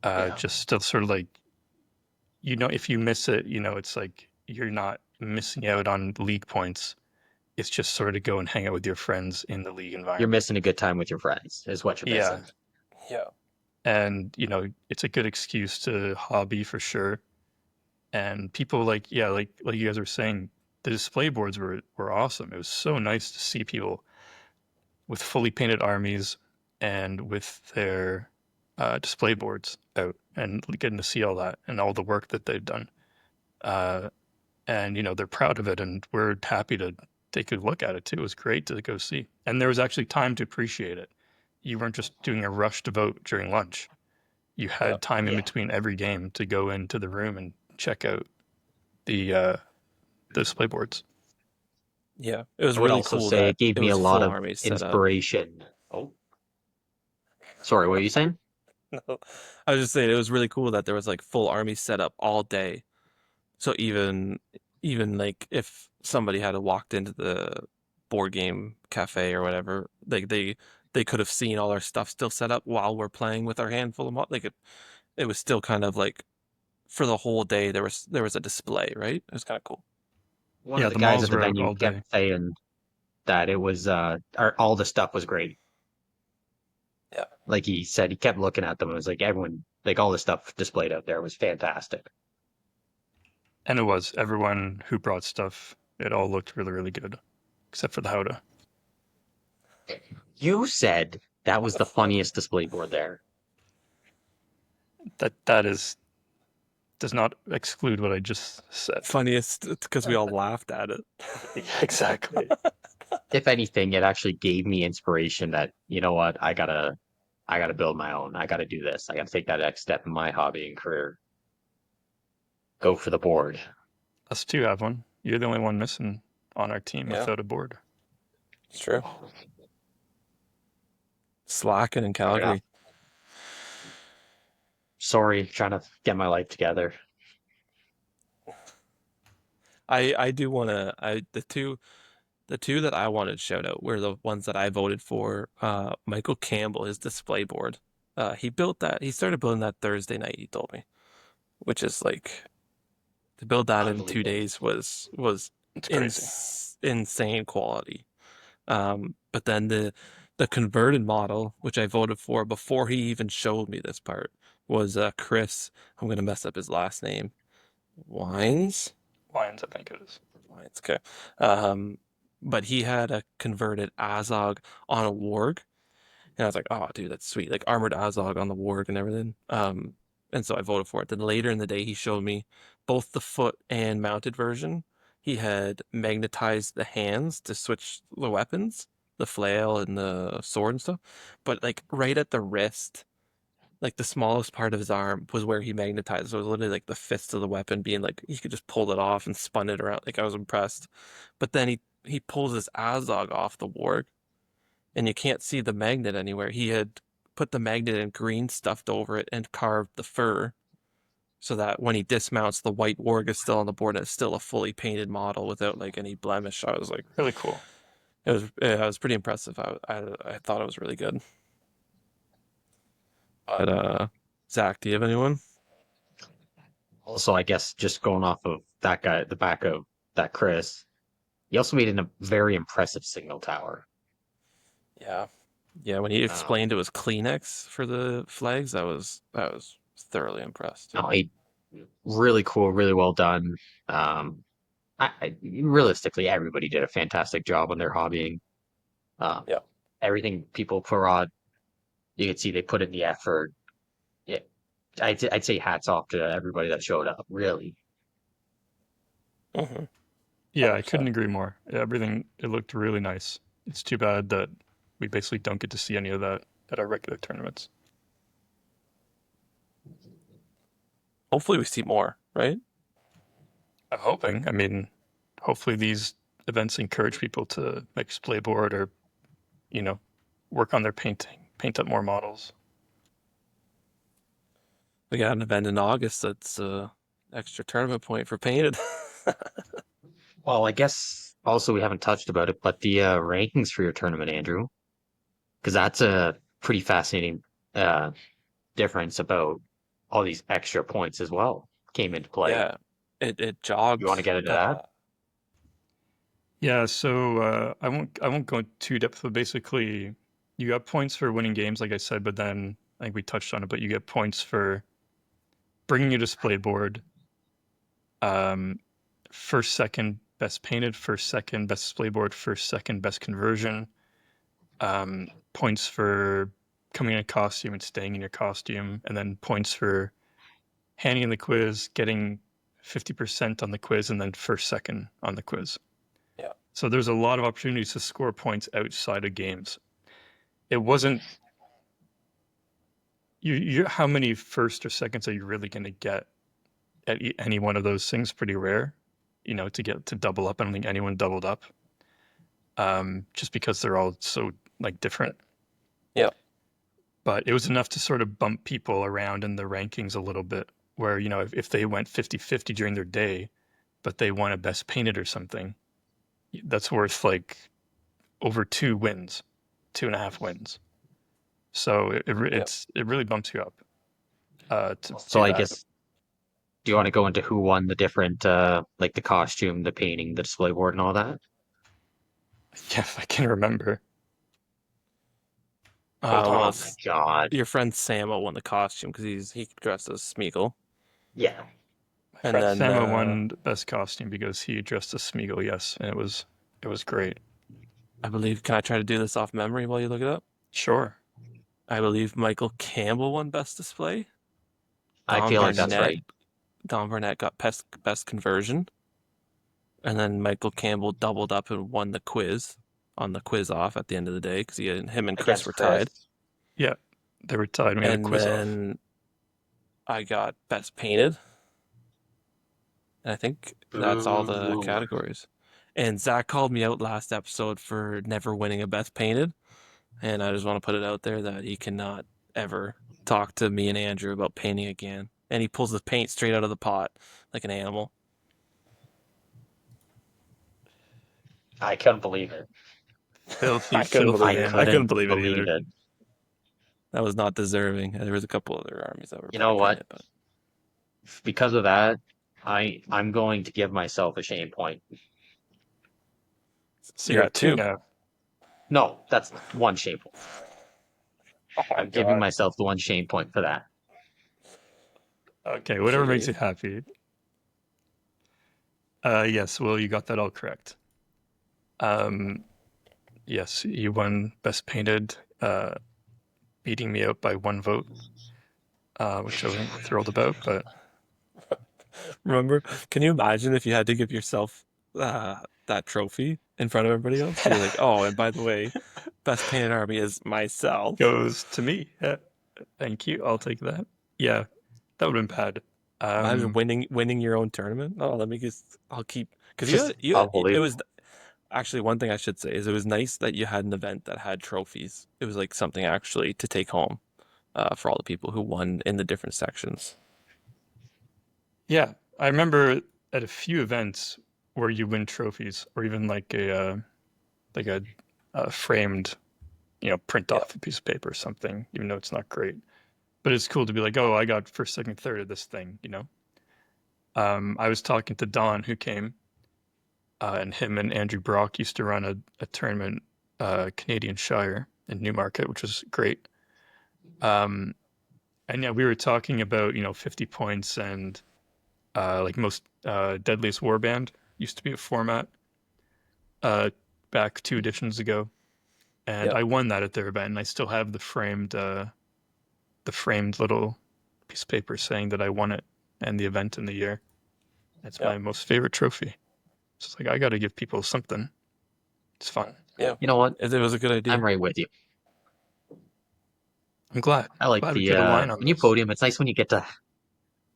Yeah. Just to sort of like, if you miss it, it's like you're not missing out on league points. It's just sort of go and hang out with your friends in the league You're environment. missing a good time with your friends, is what you're Yeah. missing. yeah, And, it's a good excuse to hobby for sure. And people like, yeah, like you guys were saying, the display boards were awesome. It was so nice to see people with fully painted armies and with their display boards out and getting to see all that and all the work that they've done. Uh, and they're proud of it, and we're happy to take a look at it too. It was great to go see, and there was actually time to appreciate it. You weren't just doing a rush to vote during lunch. You Yeah. had time in Yeah. between every game to go into the room and check out the display boards. Yeah, it was I would really also cool say that it gave it me a was lot full of armies set up. inspiration. Oh, sorry, what were you saying? No, I was just saying it was really cool that there was like full armies set up all day. So even like if somebody had walked into the board game cafe or whatever, like they could have seen all our stuff still set up while we're playing with our handful of like it was still kind of like for the whole day there was a display, right? It was kind of cool. One Yeah, of the the guys malls at the were out venue all kept day. saying that it was all the stuff was great. Yeah. Like he said, he kept looking at them. It was like everyone, like all the stuff displayed out there was fantastic. And it was everyone who brought stuff. It all looked really, really good, except for the Howdah. You said that was the funniest display board there. That does not exclude what I just said. Funniest because we all laughed at it. Yeah, exactly. If anything, it actually gave me inspiration that, you know what, I gotta build my own. I gotta do this. I gotta take that next step in my hobby and career. Go for the board. Us two have one. You're the only one missing on our team Yeah. without a board. It's true. Slacking in Fair enough. Calgary. Sorry, trying to get my life together. I do want to the two that I wanted to shout out were the ones that I voted for. Michael Campbell, his display board. He started building that Thursday night, he told me. Which is like to build that in 2 Unbelievable. days was It's crazy. insane quality. But then the converted model, which I voted for before he even showed me this part, was Chris. I'm gonna mess up his last name. Wines. Lions, I think it is. It's okay. But he had a converted Azog on a warg, and I was like, "Oh, dude, that's sweet!" Like armored Azog on the warg and everything. And so I voted for it. Then later in the day, he showed me both the foot and mounted version. He had magnetized the hands to switch the weapons, the flail and the sword and stuff. But like right at the wrist, like the smallest part of his arm was where he magnetized. So it was literally like the fist of the weapon being like he could just pull it off and spun it around. Like I was impressed. But then he pulls his Azog off the warg and you can't see the magnet anywhere. He had put the magnet in green stuffed over it and carved the fur so that when he dismounts, the white warg is still on the board and it's still a fully painted model without like any blemish. I was like, Really cool. it was pretty impressive. I thought it was really good. But Zach, do you have anyone? Also, I guess just going off of that guy at the back of that Chris, he also made a very impressive signal tower. Yeah. Yeah, when he explained it was Kleenex for the flags, I was thoroughly impressed. No, he really cool, really well done. Realistically, everybody did a fantastic job on their hobbying. Yeah. Everything people put on, you could see they put in the effort. Yeah, I'd say hats off to everybody that showed up. Really, Mhm. Yeah, I 100%. couldn't agree more. Everything, it looked really nice. It's too bad that we basically don't get to see any of that at our regular tournaments. Hopefully we see more, right? I'm hoping. I mean, hopefully these events encourage people to make display board or, work on their painting, paint up more models. We got an event in August that's extra tournament point for painted. well, I guess also we haven't touched about it, but the rankings for your tournament, Andrew, because that's a pretty fascinating uh, difference about all these extra points as well came into play. Yeah, it jogged. You want to get into that? Yeah, so I won't go into too depth, but basically you got points for winning games, like I said, but then I think we touched on it, but you get points for bringing your display board, first, second best painted, first, second best display board, first, second best conversion, points for coming in a costume and staying in your costume, and then points for handing in the quiz, getting 50% on the quiz, and then first, second on the quiz. Yeah. So there's a lot of opportunities to score points outside of games. It wasn't you how many first or seconds are you really going to get at any one of those things? Pretty rare, to get to double up. I don't think anyone doubled up, just because they're all so like different. Yeah. But it was enough to sort of bump people around in the rankings a little bit, where if they went 50-50 during their day, but they won a best painted or something, that's worth like over 2.5 wins. So it really bumps you up. So I guess, do you want to go into who won the different, like the costume, the painting, the display board, and all that? Yeah, if I can remember. Well, Oh my god. your friend Samo won the costume because he dressed as Smeagol. Yeah. And then Samo won best costume because he dressed as Smeagol. Yes, and it was great. I believe. Can I try to do this off memory while you look it up? Sure. I believe Michael Campbell won best display. I feel like that's right. Don Burnett got best conversion, and then Michael Campbell doubled up and won the quiz on the quiz off at the end of the day because him and Chris were tied. Yeah, they were tied. We had a quiz then I got best painted. And I think that's all the categories. And Zach called me out last episode for never winning a best painted. And I just want to put it out there that he cannot ever talk to me and Andrew about painting again. And he pulls the paint straight out of the pot like an animal. I couldn't believe it. Filthy, I couldn't believe it either. it. That was not deserving. There was a couple other armies that were. You know what? Painted, but... Because of that, I'm going to give myself a shame point. So you're at 2 now. No, that's one shame point. I'm giving myself the one shame point for that. Okay, whatever makes you happy. Yes, well, you got that all correct. Yes, you won best painted, beating me out by 1 vote, which I wasn't thrilled about, but... Remember, can you imagine if you had to give yourself that trophy in front of everybody else? You're like, oh, and by the way, best painted army is myself. Goes to me. Yeah. Thank you. I'll take that. Yeah, that would have been bad. Imagine winning your own tournament. Oh, I'll keep, because it was actually, one thing I should say is it was nice that you had an event that had trophies. It was like something actually to take home for all the people who won in the different sections. Yeah, I remember at a few events where you win trophies, or even like a framed, print off a piece of paper or something, even though it's not great. But it's cool to be like, oh, I got first, second, third of this thing, I was talking to Don, who came, and him and Andrew Brock used to run a tournament, Canadian Shire in Newmarket, which was great. And yeah, we were talking about, 50 points and like most Deadliest Warband used to be a format back 2 editions ago. And I won that at their event, and I still have the framed little piece of paper saying that I won it and the event in the year. That's my most favorite trophy. So it's like, I got to give people something. It's fun. Yeah. You know what? It was a good idea. I'm right with you. I'm glad. I like glad we could align on when you this. podium, it's nice when you get to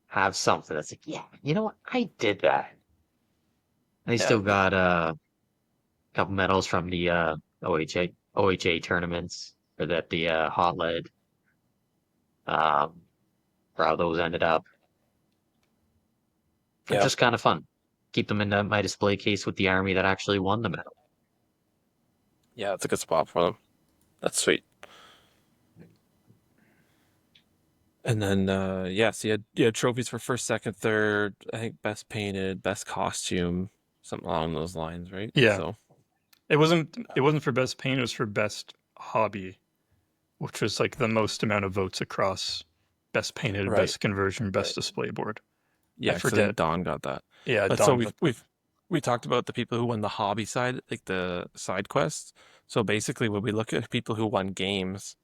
have something that's like, yeah, you know what? I did that. I still got a couple medals from the OHA tournaments, or that the hot lead. For how those ended up. It's just kind of fun. Keep them in my display case with the army that actually won the medal. Yeah, it's a good spot for them. That's sweet. And then, so you had trophies for first, second, third. I think best painted, best costume, something along those lines, right? Yeah. So It wasn't for best paint. It was for best hobby, which was like the most amount of votes across best painted, best conversion, best display board. Yeah, I I think forget. Don got that. Yeah, But Don. so we talked about the people who won the hobby side, like the side quests. So basically, when we look at people who won games,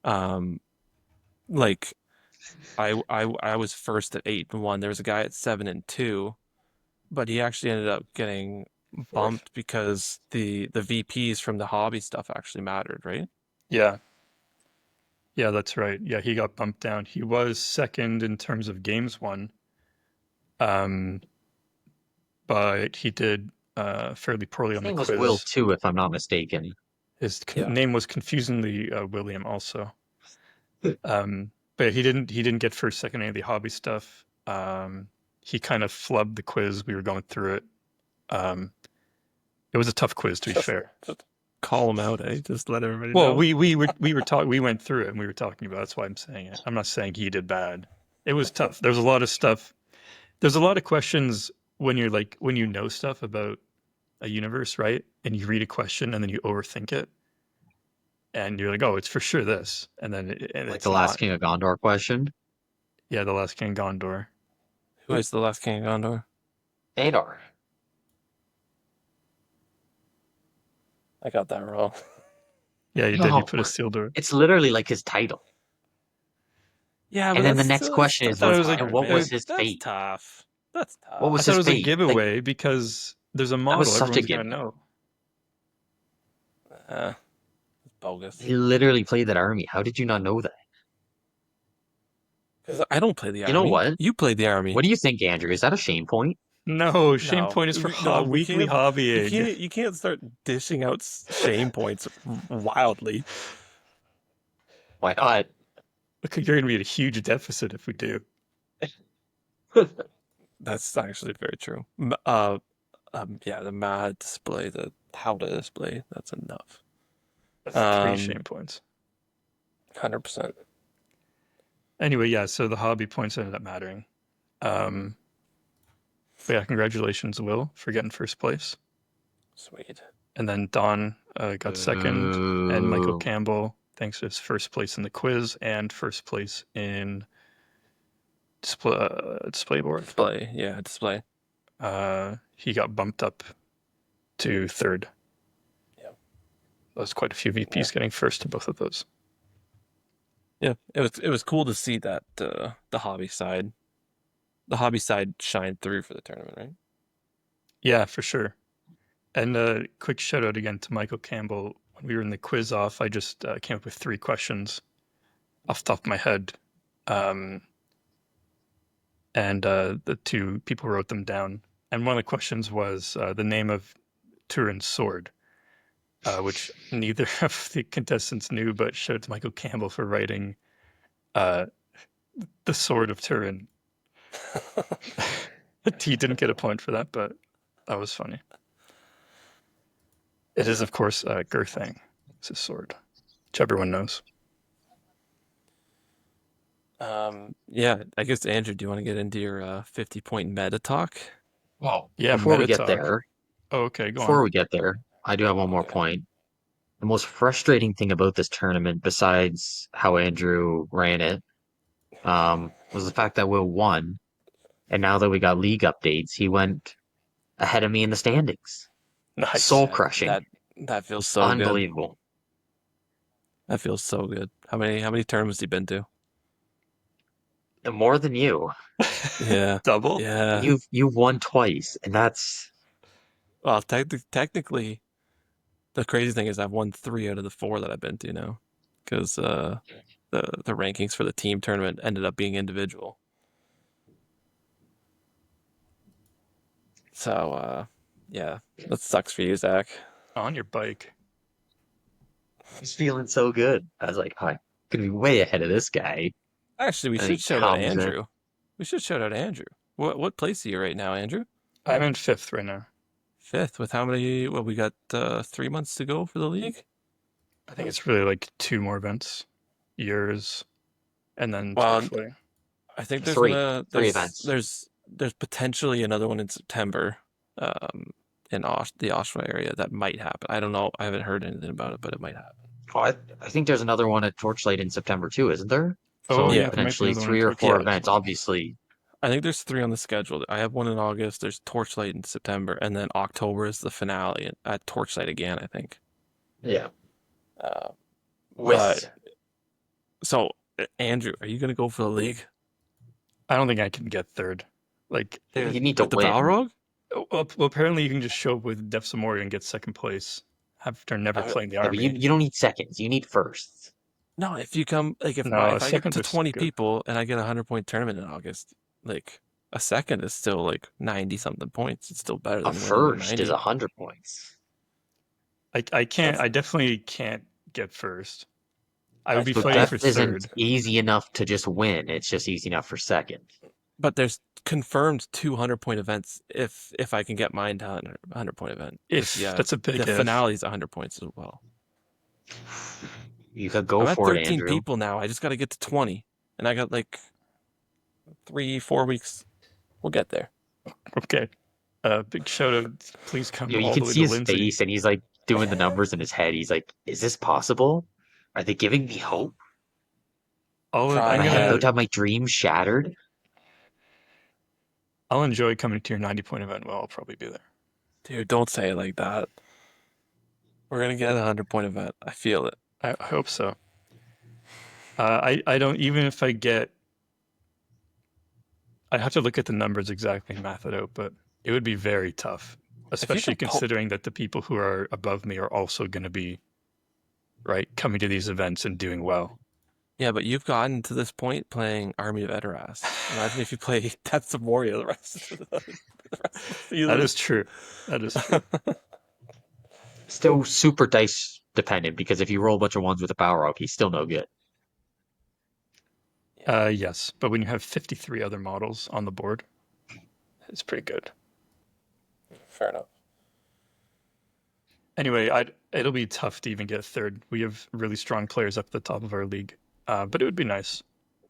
like I was first at 8-1. There was a guy at 7-2, but he actually ended up getting bumped because the VPs from the hobby stuff actually mattered, right? Yeah. Yeah, that's right. Yeah, he got bumped down. He was second in terms of games won, um, but he did fairly poorly His on the name was Will quiz. too, if I'm not mistaken. His Yeah. name was confusingly William also. But he didn't get first, second any of the hobby stuff. He kind of flubbed the quiz. We were going through it. It was a tough quiz, to be fair. Just call him out, eh? Just let everybody Well, know. we went through it and we were talking about it. That's why I'm saying it. I'm not saying he did bad. It was tough. There's a lot of stuff. There's a lot of questions when you're like when you know stuff about a universe, right? And you read a question and then you overthink it. And you're like, oh, it's for sure this. And then and Like it's the last not. King of Gondor question. Yeah, the last King Gondor. Who is the last king of Gondor? Adar. I got that wrong. Yeah, you did. You No. put a seal door. It's literally like his title. Yeah, And then the next question is, thought it was like- and what was his That's fate? tough. That's tough. What I was thought his it was a fate? giveaway because there's a model was such a everyone's gonna giveaway. know. It's bogus. He literally played that army. How did you not know that? Because I don't play the army. You know what? You played the army. What do you think, Andrew? Is that a shame point? No, shame No. point is for No, we weekly can't- hobbying. You can't start dishing out shame points wildly. Why not? Look, you're gonna be at a huge deficit if we do. That's actually very true. Yeah, the mad display, the how to display, that's enough. That's Um, 3 shame points. 100%. Anyway, yeah, so the hobby points ended up mattering. But yeah, congratulations, Will, for getting first place. Sweet. And then Don got second, and Michael Ooh. Campbell, thanks to his first place in the quiz and first place in display board. Display. He got bumped up to third. Yeah. That was quite a few VPs getting first to both of those. Yeah, it was cool to see that the hobby side shined through for the tournament, right? Yeah, for sure. And quick shout out again to Michael Campbell. When we were in the quiz off, I just came up with 3 questions off the top of my head. And the 2 people wrote them down. And one of the questions was the name of Turin's sword, which neither of the contestants knew, but shout out to Michael Campbell for writing the sword of Turin. He didn't get a point for that, but that was funny. It is, of course, Gurthang. It's his sword, which everyone knows. Yeah, I guess Andrew, do you want to get into your 50-point meta talk? Well, Yeah, before we meta get talk. there, Oh, okay, go on. we get there, I do have one more Okay. point. The most frustrating thing about this tournament, besides how Andrew ran it, was the fact that Will won. And now that we got league updates, he went ahead of me in the standings. Nice. Soul crushing. That feels so good. Unbelievable. That feels so good. How many tournaments have you been to? More than you. Yeah. Double? Yeah. You've won twice, and that's Well, technically, the crazy thing is I've won 3 out of the 4 that I've been to now, because the rankings for the team tournament ended up being individual. So yeah, that sucks for you, Zach. On your bike. he's feeling so good. I was like, I'm gonna be way ahead of this guy. Actually, we And should he shout out comes in. Andrew. We should shout out Andrew. What place are you right now, Andrew? I'm in 5th right now. 5th. With how many? Well, we got 3 months to go for the league. I think it's really like 2 more events. Yours, and then Well, Torchlight. I think there's 3 there's events. there's potentially another one in September, in the Oshawa area that might happen. I don't know. I haven't heard anything about it, but it might happen. Oh, I think there's another one at Torchlight in September too, isn't there? Oh, So yeah, there might be potentially another one 3 in or 4 Torchlight. events. Obviously, I think there's 3 on the schedule. I have one in August. There's Torchlight in September, and then October is the finale at Torchlight again, I think. yeah. Uh, With but- so Andrew, are you gonna go for the league? I don't think I can get third. Like, You need to With the win. Balrog? well, apparently you can just show up with Def Samoria and get second place after never playing the Yeah, but army. you don't need seconds. You need firsts. No, if you come like No, if I get seconds to are 20 good. people and I get a 100-point tournament in August, like a second is still like 90 something points. It's still better A than winning first is 90. 100 points. I can't. That's- I definitely can't get first. I would be But fighting Def for isn't third. easy enough to just win. It's just easy enough for second. But there's confirmed 200-point events if I can get mine to 100-point event. If that's a big the if. finale's 100 points as well. You could go I'm at for it, 13 Andrew. people now. I just got to get to 20, and I got like 3-4 weeks. We'll get there. Okay. Big shout out. Please come You all can the way see to his Lindsay. face, and he's like doing the numbers in his head. He's like, "Is this possible? Are they giving me hope? I'm Try. Am I gonna. about to have my dream shattered?" I'll enjoy coming to your 90-point event. Well, I'll probably be there. Dude, don't say it like that. We're gonna get a 100-point event. I feel it. I hope so. I don't, even if I get, I have to look at the numbers exactly and math it out, but it would be very tough, especially can considering that the people who are above me are also going to be, right, coming to these events and doing well. Yeah, but you've gotten to this point playing Army of Edoras. Imagine if you play Depths of Moria the rest of the season. That is true. That is true. Still super dice dependent because if you roll a bunch of ones with a Balrog, he's still no good. Yes, but when you have 53 other models on the board, it's pretty good. Fair enough. Anyway, it'll be tough to even get third. We have really strong players up at the top of our league, but it would be nice.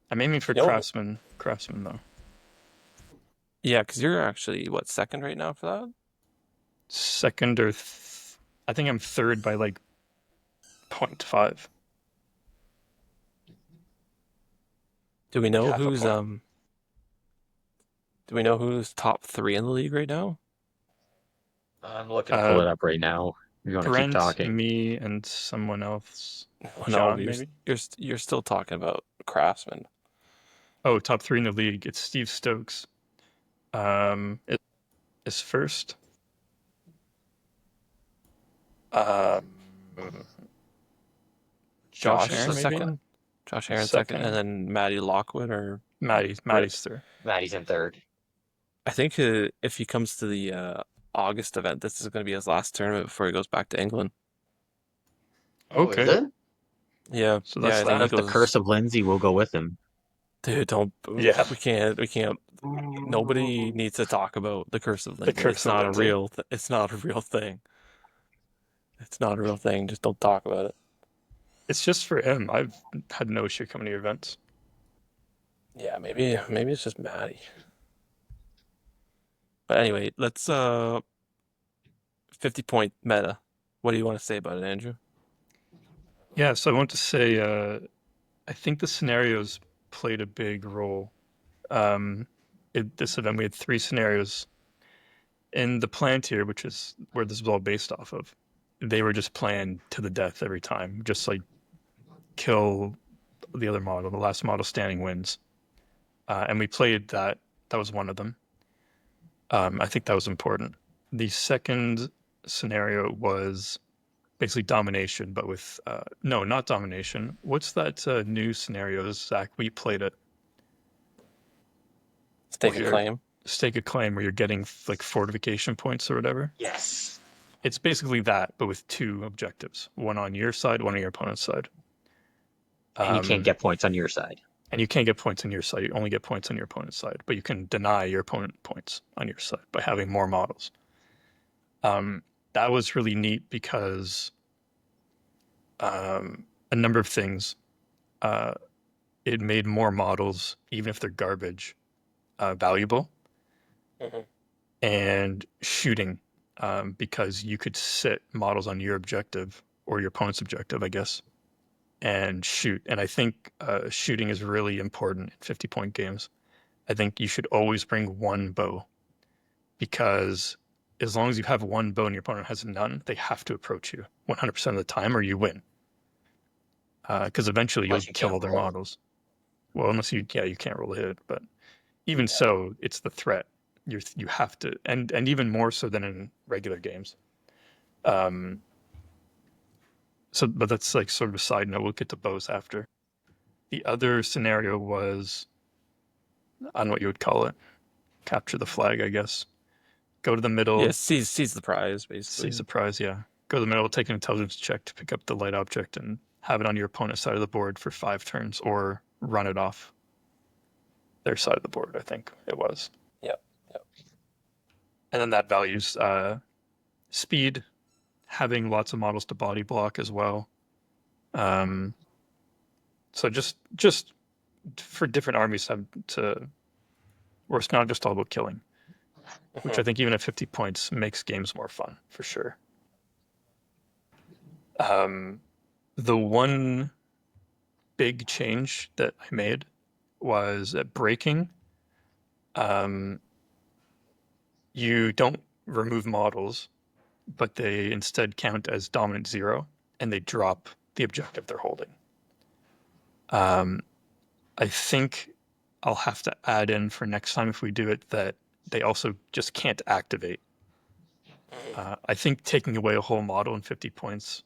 I'm aiming for You know- craftsman though. Yeah, because you're actually what, second right now for that? Second or I think I'm third by like 0.5. Do we know Half a who's point. Do we know who's top 3 in the league right now? I'm looking to pull it up right now. You want to keep Brent, talking? me, and someone else. No, John, you're, maybe? you're still talking about Craftsman. Oh, top 3 in the league. It's Steve Stokes. It is first. Josh Aaron, is maybe? second. Josh Aaron second, and then Maddie Lockwood or Maddie's third. Maddie's in third. I think if he comes to the August event, this is going to be his last tournament before he goes back to England. Okay. Is it? Yeah. So yeah, that's I think that. If the curse of Lindsay will go with him. Dude, don't. Yeah. We can't. Nobody needs to talk about the curse of Lindsay. curse It's of not Lindsay. a real. It's not a real thing. It's not a real thing. Just don't talk about it. It's just for him. I've had no issue coming to your events. Yeah, maybe it's just Maddie. But anyway, let's 50-point meta. What do you want to say about it, Andrew? Yeah, so I want to say I think the scenarios played a big role. At this event, we had 3 scenarios. In the Plantier, which is where this is all based off of, they were just playing to the death every time, just like kill the other model. The last model standing wins. And we played that. That was one of them. I think that was important. The second scenario was basically domination, but with no, not domination. What's that new scenario, Zach? We played it. Stake Well, a claim. Stake a claim, where you're getting like fortification points or whatever. Yes. It's basically that, but with 2 objectives: one on your side, one on your opponent's side. And you can't get points on your side. And you can't get points on your side. You only get points on your opponent's side, but you can deny your opponent points on your side by having more models. That was really neat because a number of things. It made more models, even if they're garbage, valuable. Mhm. And shooting, because you could sit models on your objective or your opponent's objective, I guess, and shoot. And I think shooting is really important in 50-point games. I think you should always bring one bow, because as long as you have one bow and your opponent has none, they have to approach you 100% of the time or you win. Because eventually you'll Unless you kill can't all their roll. models. Well, unless you can't roll a hit, but even so, it's the threat. You have to, and even more so than in regular games. So, but that's like sort of a side note. We'll get to bows after. The other scenario was, I don't know what you would call it, capture the flag, I guess. Go to the middle, Yeah, seize the prize, basically. seize the prize, yeah. Go to the middle, take an intelligence check to pick up the light object and have it on your opponent's side of the board for 5 turns, or run it off their side of the board, I think it was. Yep. And then that values speed, having lots of models to body block as well. So just for different armies to, where it's not just all about killing, which I think even at 50 points makes games more fun for sure. The one big change that I made was at breaking. You don't remove models, but they instead count as dominant 0, and they drop the objective they're holding. I think I'll have to add in for next time if we do it that they also just can't activate. I think taking away a whole model in 50 points,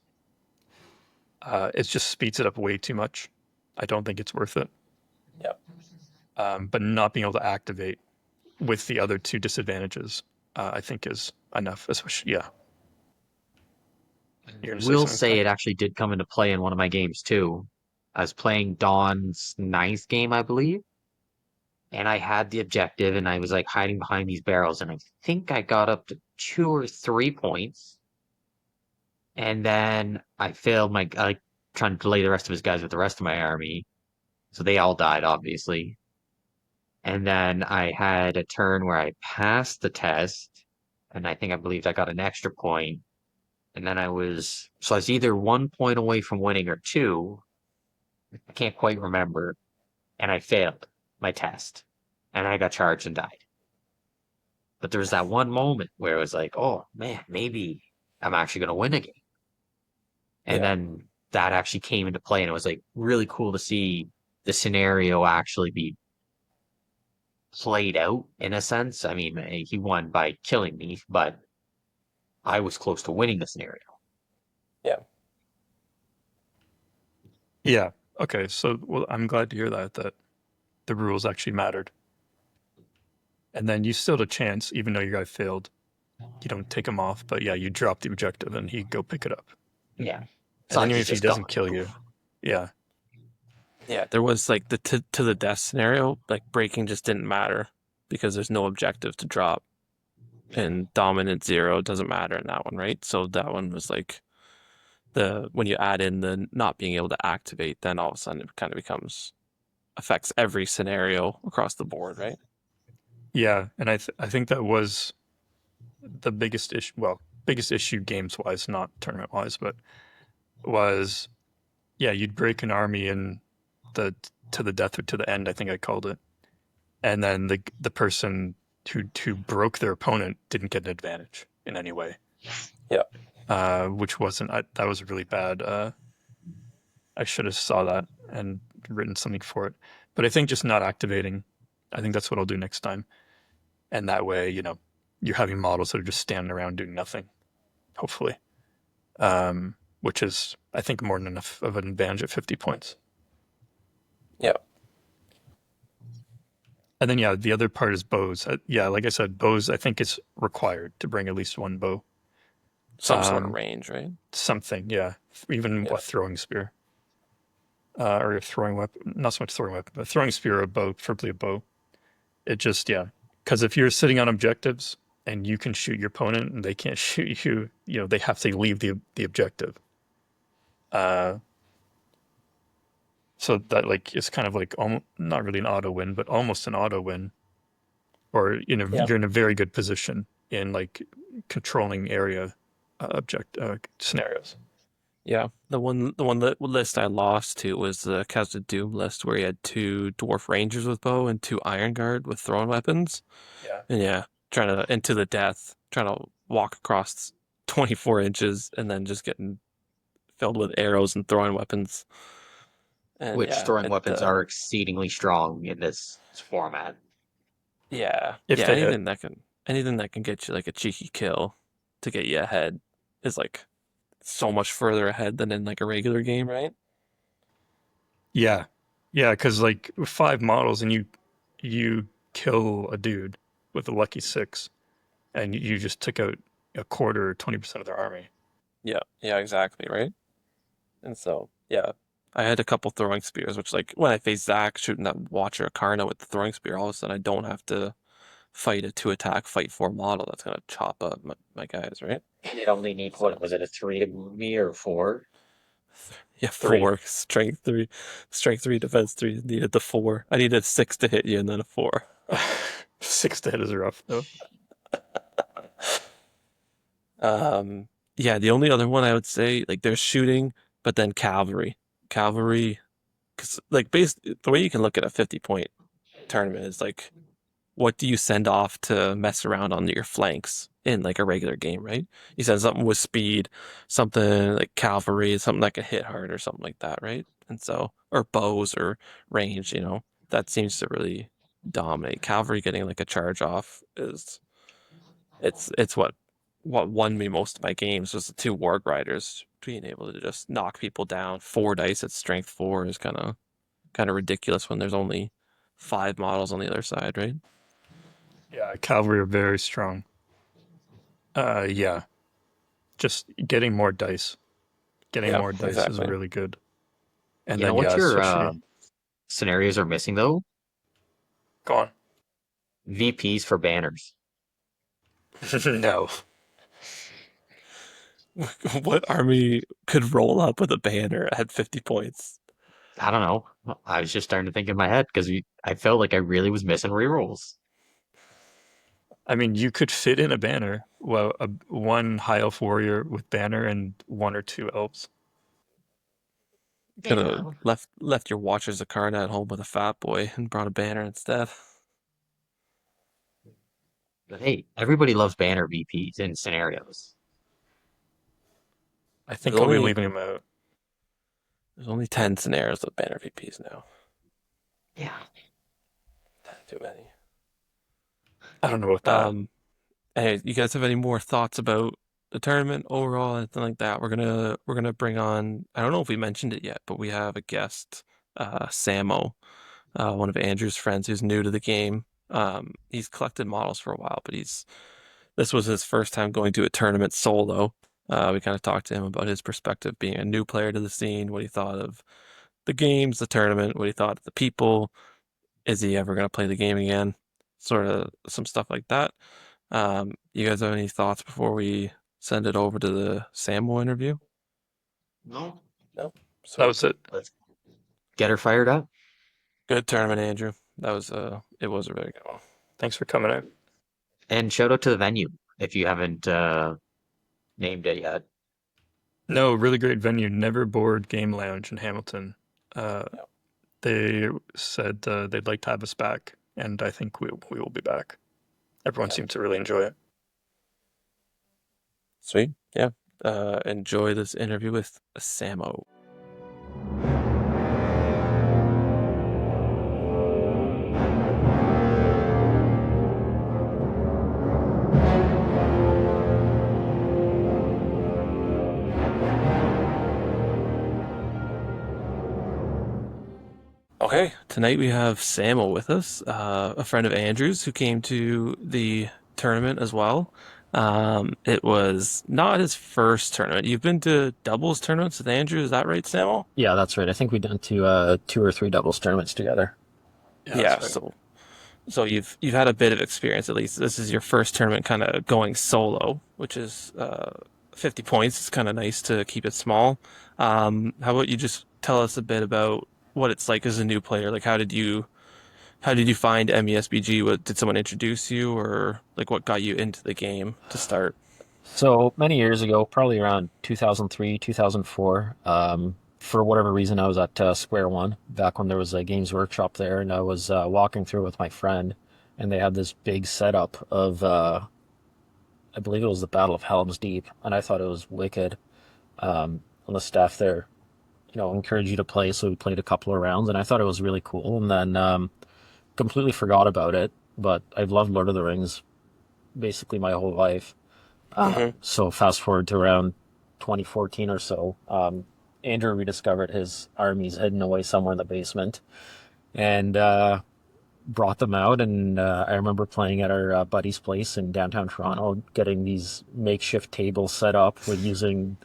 it just speeds it up way too much. I don't think it's worth it. Yep. But not being able to activate with the other 2 disadvantages, I think is enough. Especially, yeah. Will say it actually did come into play in one of my games too. I was playing Dawn's 9th game, I believe, and I had the objective, and I was like hiding behind these barrels, and I think I got up to 2 or 3 points, and then I failed my like trying to delay the rest of his guys with the rest of my army, so they all died, obviously. And then I had a turn where I passed the test, and I believed I got an extra point. And then I was either 1 point away from winning or 2. I can't quite remember. And I failed my test. And I got charged and died. But there was that one moment where it was like, oh man, maybe I'm actually going to win a game. And then that actually came into play. And it was like really cool to see the scenario actually be played out in a sense. I mean, he won by killing me, but I was close to winning the scenario. Yeah. Okay. So, well, I'm glad to hear that the rules actually mattered. And then you still had a chance, even though your guy failed. You don't take him off, but yeah, you drop the objective and he go pick it up. Yeah. And then even if he doesn't kill you, yeah. Yeah, there was like the to the death scenario, like breaking just didn't matter because there's no objective to drop. And dominant 0 doesn't matter in that one, right? So that one was like when you add in the not being able to activate, then all of a sudden it kind of affects every scenario across the board, right? Yeah, and I think that was the biggest issue. Well, biggest issue games wise, not tournament wise, but was you'd break an army in the to the death or to the end, I think I called it, and then the person who broke their opponent didn't get an advantage in any way. Yeah. Which wasn't that was really bad. I should have saw that and written something for it. But I think just not activating, I think that's what I'll do next time. And that way, you're having models that are just standing around doing nothing, hopefully. Which is, I think, more than enough of an advantage at 50 points. Yeah. And then, the other part is bows. Like I said, bows, I think it's required to bring at least one bow. Some sort of range, right? Something, yeah. Even a throwing spear. Or a throwing weapon. Not so much throwing weapon, but throwing spear or a bow, preferably a bow. It just, because if you're sitting on objectives and you can shoot your opponent and they can't shoot you, they have to leave the objective. So that it's kind of like not really an auto win, but almost an auto win. Or you're in a very good position in controlling area scenarios. Yeah, the one list I lost to was the Khazad Doom list where he had 2 dwarf rangers with bow and 2 iron guard with throwing weapons. Yeah. And trying to into the death, trying to walk across 24 inches and then just getting filled with arrows and throwing weapons. And Which yeah, throwing weapons are exceedingly strong in this format. yeah, If yeah, they hit. anything that can get you like a cheeky kill to get you ahead is like so much further ahead than in like a regular game, right? Yeah. Yeah, because like with 5 models and you kill a dude with a lucky 6 and you just took out a quarter or 20% of their army. Yeah, yeah, exactly, right? And so, yeah, I had a couple throwing spears, which like when I face Zach shooting that Watcher Akarna with the throwing spear, all of a sudden I don't have to fight a 2 attack, fight 4 model that's gonna chop up my guys, right? You'd only need, what was it, a 3 to move me or 4? Yeah, 3. 4, strength 3, defense 3, needed the 4. I needed 6 to hit you and then a 4. 6 to hit is rough though. Um, yeah, the only other one I would say, like there's shooting, but then cavalry. Cavalry, because like the way you can look at a 50-point tournament is like, what do you send off to mess around on your flanks in like a regular game, right? You send something with speed, something like cavalry, something that can hit hard or something like that, right? And so, or bows or range, that seems to really dominate. Cavalry getting like a charge off is it's what won me most of my games was the 2 Warg Riders being able to just knock people down. 4 dice at strength 4 is kind of ridiculous when there's only 5 models on the other side, right? Yeah, cavalry are very strong. Yeah, just getting more dice. Getting Yeah, more dice is exactly. really good. And You know then what yeah, your especially scenarios are missing though? go on. VPs for banners. No. What army could roll up with a banner at 50 points? I don't know. I was just starting to think in my head because I felt like I really was missing rerolls. I mean, you could fit in a banner. Well, one high elf warrior with banner and 1 or 2 elves. Could have left your Watchers of Karna at home with a fat boy and brought a banner instead. But hey, everybody loves banner VPs in scenarios. I There's think I'll be only leaving him out. there's only 10 scenarios with banner VPs now. Yeah. Too many. I don't know about that. Hey, you guys have any more thoughts about the tournament overall, anything like that? We're gonna bring on. I don't know if we mentioned it yet, but we have a guest, Samo, one of Andrew's friends who's new to the game. He's collected models for a while, but this was his first time going to a tournament solo. We kind of talked to him about his perspective being a new player to the scene, what he thought of the games, the tournament, what he thought of the people. Is he ever going to play the game again? Sort of some stuff like that. You guys have any thoughts before we send it over to the Samo interview? No. No. That was it. Let's get her fired up. Good tournament, Andrew. It was a very good one. Thanks for coming out. And shout out to the venue if you haven't named it yet. No, really great venue. Never Board Game Lounge in Hamilton. Yep. They said they'd like to have us back, and I think we will be back. Everyone seemed to really enjoy it. Sweet. Yeah. Enjoy this interview with Samo. Okay, tonight we have Samo with us, a friend of Andrew's who came to the tournament as well. It was not his first tournament. You've been to doubles tournaments with Andrew, is that right, Samo? Yeah, that's right. I think we've done 2 or 3 doubles tournaments together. Yeah, that's right. so you've had a bit of experience at least. This is your first tournament kind of going solo, which is 50 points. It's kind of nice to keep it small. How about you just tell us a bit about what it's like as a new player? Like how did you find MESBG? Did someone introduce you, or like what got you into the game to start? So many years ago, probably around 2003, 2004, for whatever reason, I was at Square One back when there was a Games Workshop there, and I was walking through with my friend, and they had this big setup of, I believe it was the Battle of Helm's Deep, and I thought it was wicked. On the staff there, encourage you to play. So we played a couple of rounds, and I thought it was really cool. And then completely forgot about it. But I've loved Lord of the Rings basically my whole life. So fast forward to around 2014 or so, Andrew rediscovered his armies hidden away somewhere in the basement, and brought them out. And I remember playing at our buddy's place in downtown Toronto, getting these makeshift tables set up with using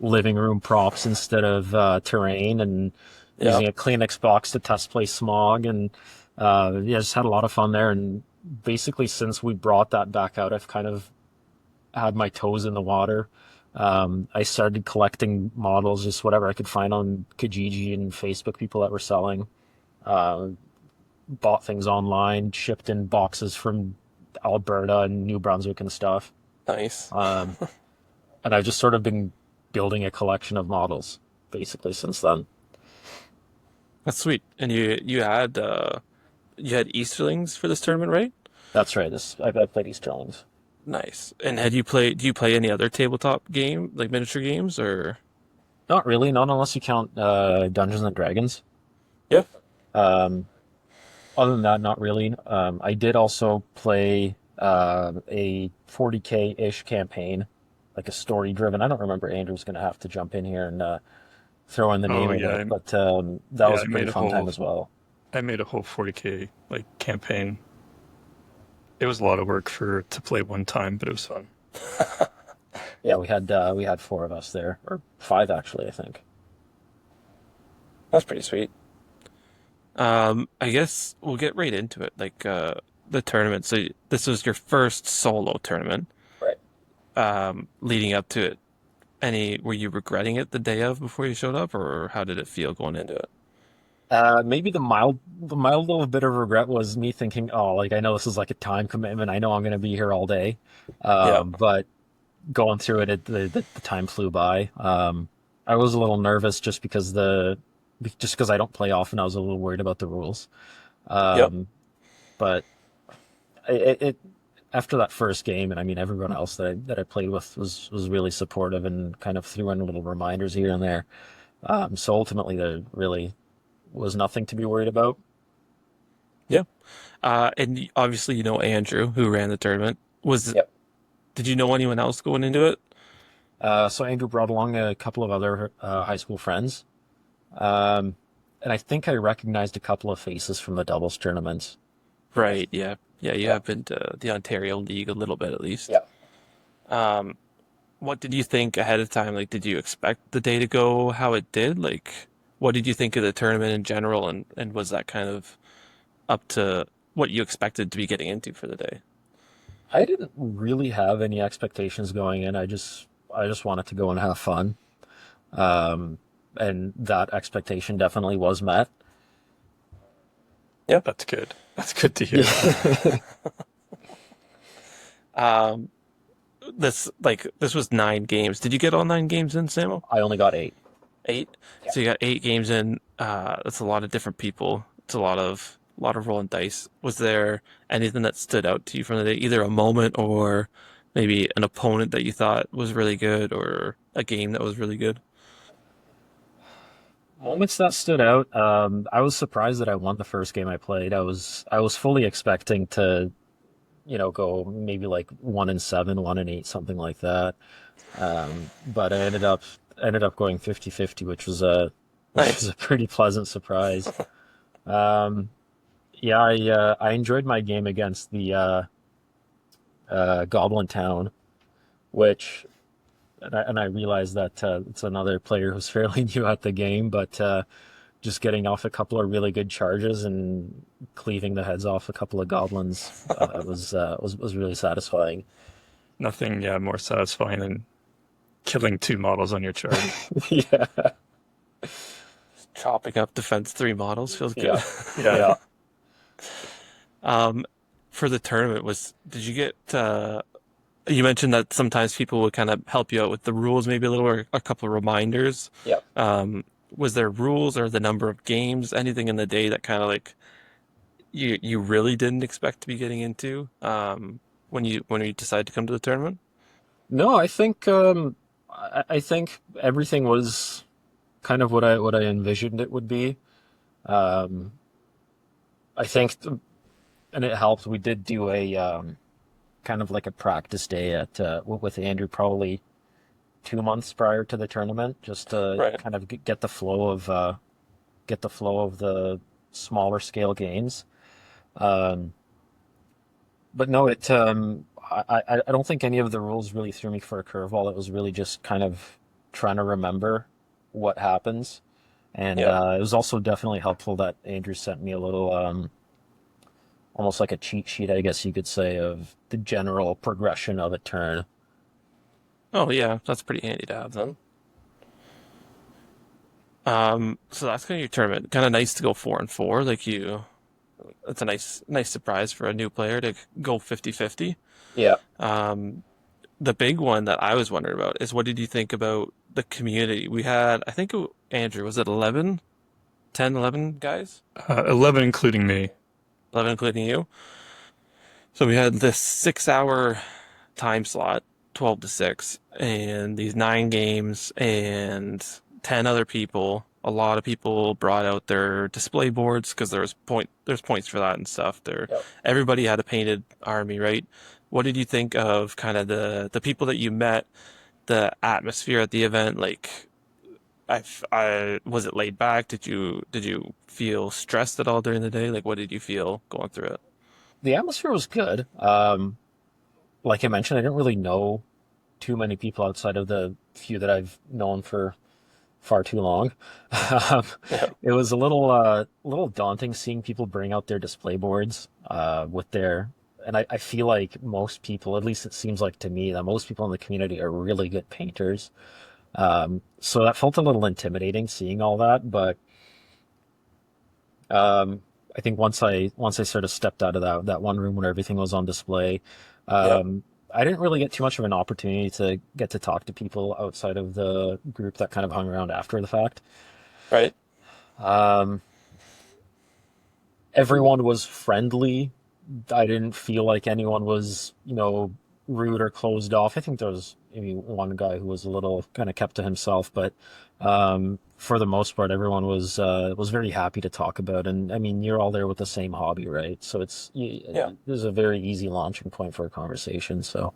living room props instead of terrain, and Yeah. using a Kleenex box to test play Smog. And yeah, just had a lot of fun there. And basically, since we brought that back out, I've kind of had my toes in the water. I started collecting models, just whatever I could find on Kijiji and Facebook, people that were selling. Uh, Bought things online, shipped in boxes from Alberta and New Brunswick and stuff. Nice. And I've just sort of been building a collection of models basically since then. That's sweet. And you had Easterlings for this tournament, right? That's right. I've played Easterlings. Nice. And do you play any other tabletop game, like miniature games, or? Not really, not unless you count Dungeons and Dragons. Yeah. Um, Other than that, not really. I did also play a 40K-ish campaign, like a story-driven. I don't remember. Andrew's going to have to jump in here and throw in the name Oh of yeah, it, but that was I a made pretty a fun time whole as well. I made a whole 40K like campaign. It was a lot of work to play one time, but it was fun. Yeah, we had four of us there, or five actually, I think. That's pretty sweet. I guess we'll get right into it, like the tournament. So this was your first solo tournament. Right. Leading up to it, were you regretting it the day of before you showed up, or how did it feel going into it? Maybe the mild little bit of regret was me thinking, oh, like I know this is like a time commitment. I know I'm going to be here all day, Yeah. but going through it, the time flew by. I was a little nervous just because I don't play often. I was a little worried about the rules. Yep. Um, but it after that first game, and I mean everyone else that I played with was really supportive and kind of threw in little reminders here and there. So ultimately, there really was nothing to be worried about. Yeah. And obviously you know Andrew, who ran the tournament. Yep. Did you know anyone else going into it? So Andrew brought along a couple of other high school friends, um, and I think I recognized a couple of faces from the doubles tournaments. Right. Yeah. Yeah. You Yeah. have been to the Ontario League a little bit at least. Yeah. Um, what did you think ahead of time? Like, did you expect the day to go how it did? Like, what did you think of the tournament in general, and was that kind of up to what you expected to be getting into for the day? I didn't really have any expectations going in. I just wanted to go and have fun. Um, and that expectation definitely was met. That's good. That's good to hear. Um, this was 9 games. Did you get all 9 games in, Samo? I only got 8. 8. Yeah. So you got 8 games in. That's a lot of different people. It's a lot of rolling dice. Was there anything that stood out to you from the day? Either a moment or maybe an opponent that you thought was really good, or a game that was really good? Moments that stood out. I was surprised that I won the first game I played. I was fully expecting to, go maybe like 1-7, 1-8, something like that. But I ended up going 50-50, which was a which was Nice. a pretty pleasant surprise. Um, yeah, I enjoyed my game against the Goblin Town, which and I realized that it's another player who's fairly new at the game, but just getting off a couple of really good charges and cleaving the heads off a couple of goblins was really satisfying. Nothing, yeah, more satisfying than killing 2 models on your chart. Yeah, Chopping up defense 3 models feels good. yeah, Yeah. yeah. Um, for the tournament, did you get? You mentioned that sometimes people would kind of help you out with the rules, maybe a little, or a couple of reminders. Yeah. Was there rules or the number of games, anything in the day that kind of like you really didn't expect to be getting into when you decided to come to the tournament? No, I think everything was kind of what I envisioned it would be. Um, I think, and it helped. We did do a kind of like a practice day at with Andrew probably 2 months prior to the tournament, just to Right. kind of get the flow of the smaller scale games. Um, but no, I don't think any of the rules really threw me for a curveball. It was really just kind of trying to remember what happens. And Yeah. it was also definitely helpful that Andrew sent me a little, almost like a cheat sheet, I guess you could say, of the general progression of a turn. Oh yeah, that's pretty handy to have then. So that's kind of your tournament. Kind of nice to go 4-4. Like you, it's a nice surprise for a new player to go 50-50. Yeah. Um, the big one that I was wondering about is what did you think about the community? We had, I think, Andrew, was it 11, 10, 11 guys? 11 including me. 11 including you. So we had this 6 hour time slot, 12 to 6, and these 9 games and 10 other people. A lot of people brought out their display boards because there's points for that and stuff. Yep. Everybody had a painted army, right? What did you think of kind of the people that you met, the atmosphere at the event? Like, I was it laid back? Did you feel stressed at all during the day? Like, what did you feel going through it? The atmosphere was good. Like I mentioned, I didn't really know too many people outside of the few that I've known for far too long. Um, Yeah. it was little daunting seeing people bring out their display boards with their, and I feel like most people, at least it seems like to me, that most people in the community are really good painters. So that felt a little intimidating seeing all that, but um, I think once I sort of stepped out of that one room where everything was on display, Yeah. I didn't really get too much of an opportunity to get to talk to people outside of the group that kind of hung around after the fact. Right. Um, Everyone was friendly. I didn't feel like anyone was, rude or closed off. I think there was maybe one guy who was a little kind of kept to himself, but for the most part, everyone was very happy to talk about. And I mean, you're all there with the same hobby, right? So Yeah. there's a very easy launching point for a conversation. So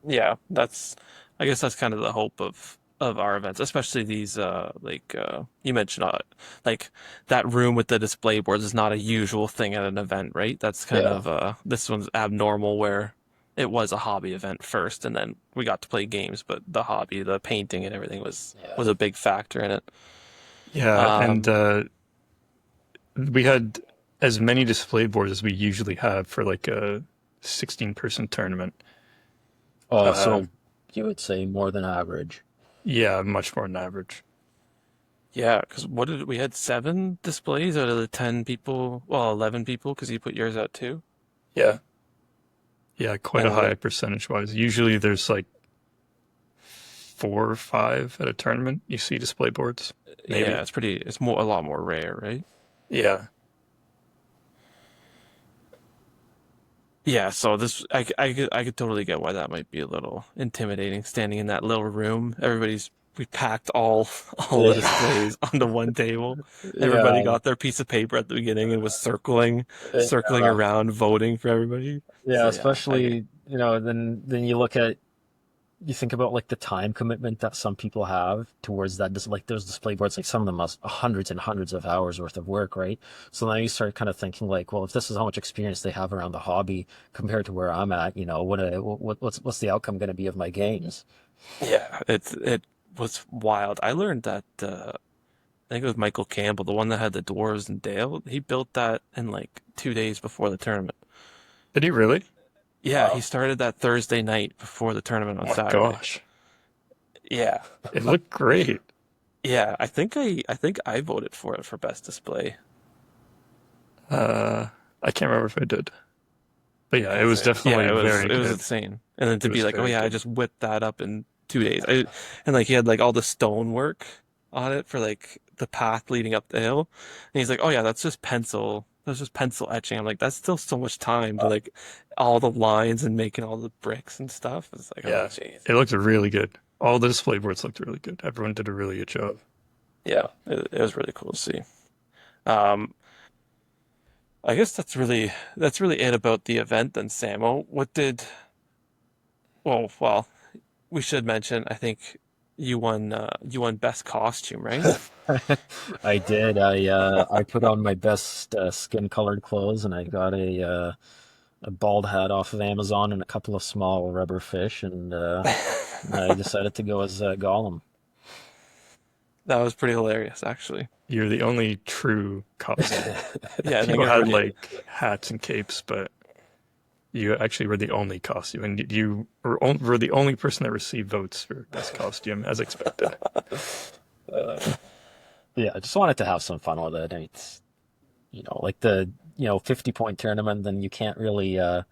Yeah, I guess that's kind of the hope of our events, especially these like you mentioned like that room with the display boards is not a usual thing at an event, right? That's kind yeah, of this one's abnormal where it was a hobby event first and then we got to play games, but the hobby, the painting and everything yeah, was a big factor in it. Yeah, and Um we had as many display boards as we usually have for like a 16-person tournament. oh, Uh, so you would say more than average. yeah, much more than average. yeah, because what did we had 7 displays out of the 10 people, well, 11 people because you put yours out too. Yeah, yeah, quite a And high percentage wise. Usually there's like 4 or 5 at a tournament. You see display boards, maybe. yeah, it's more a lot more rare, right? Yeah, Yeah, so I could totally get why that might be a little intimidating standing in that little room. We packed all all the Yeah, displays onto one table. Everybody yeah, got their piece of paper at the beginning and was circling yeah. around voting for everybody. Yeah, So yeah, I get especially, then you think about like the time commitment that some people have towards that, just like those display boards, like some of them must hundreds and hundreds of hours worth of work, right? So now you start kind of thinking like, well, if this is how much experience they have around the hobby compared to where I'm at, what's the outcome going to be of my games? yeah, it was wild. I learned that I think it was Michael Campbell, the one that had the dwarves and Dale. He built that in like 2 days before the tournament. did he really? Yeah, he Wow. started that Thursday night before the tournament Oh on my Saturday. gosh, Yeah. it looked great. Yeah, I think I voted for it for best display. Uh, I can't remember if I did, but yeah, it was Yeah, definitely it was very it was good. insane. And then It to be was like, oh very yeah, I good. just whipped that up in 2 days. And like he had like all the stonework on it for like the path leading up the hill. And he's like, oh yeah, that's just pencil. That's just pencil etching. I'm like, that's still so much time to like all the lines and making all the bricks and stuff. It's like, oh Yeah, jeez. it looked really good. All the display boards looked really good. Everyone did a really good job. Yeah, it was really cool to see. Um, I guess that's really it about the event then, Samo. What did well, we should mention, I think you won best costume, right? I did. I put on my best skin colored clothes, and I got a bald hat off of Amazon and a couple of small rubber fish, and I decided to go as Gollum. That was pretty hilarious, actually. You're the only true costume. Yeah, I think People had everybody. like hats and capes, but you actually were the only costume, and you were the only person that received votes for best costume, as expected. Yeah, I just wanted to have some fun with it. And it's, like the 50-point tournament, then you can't really. I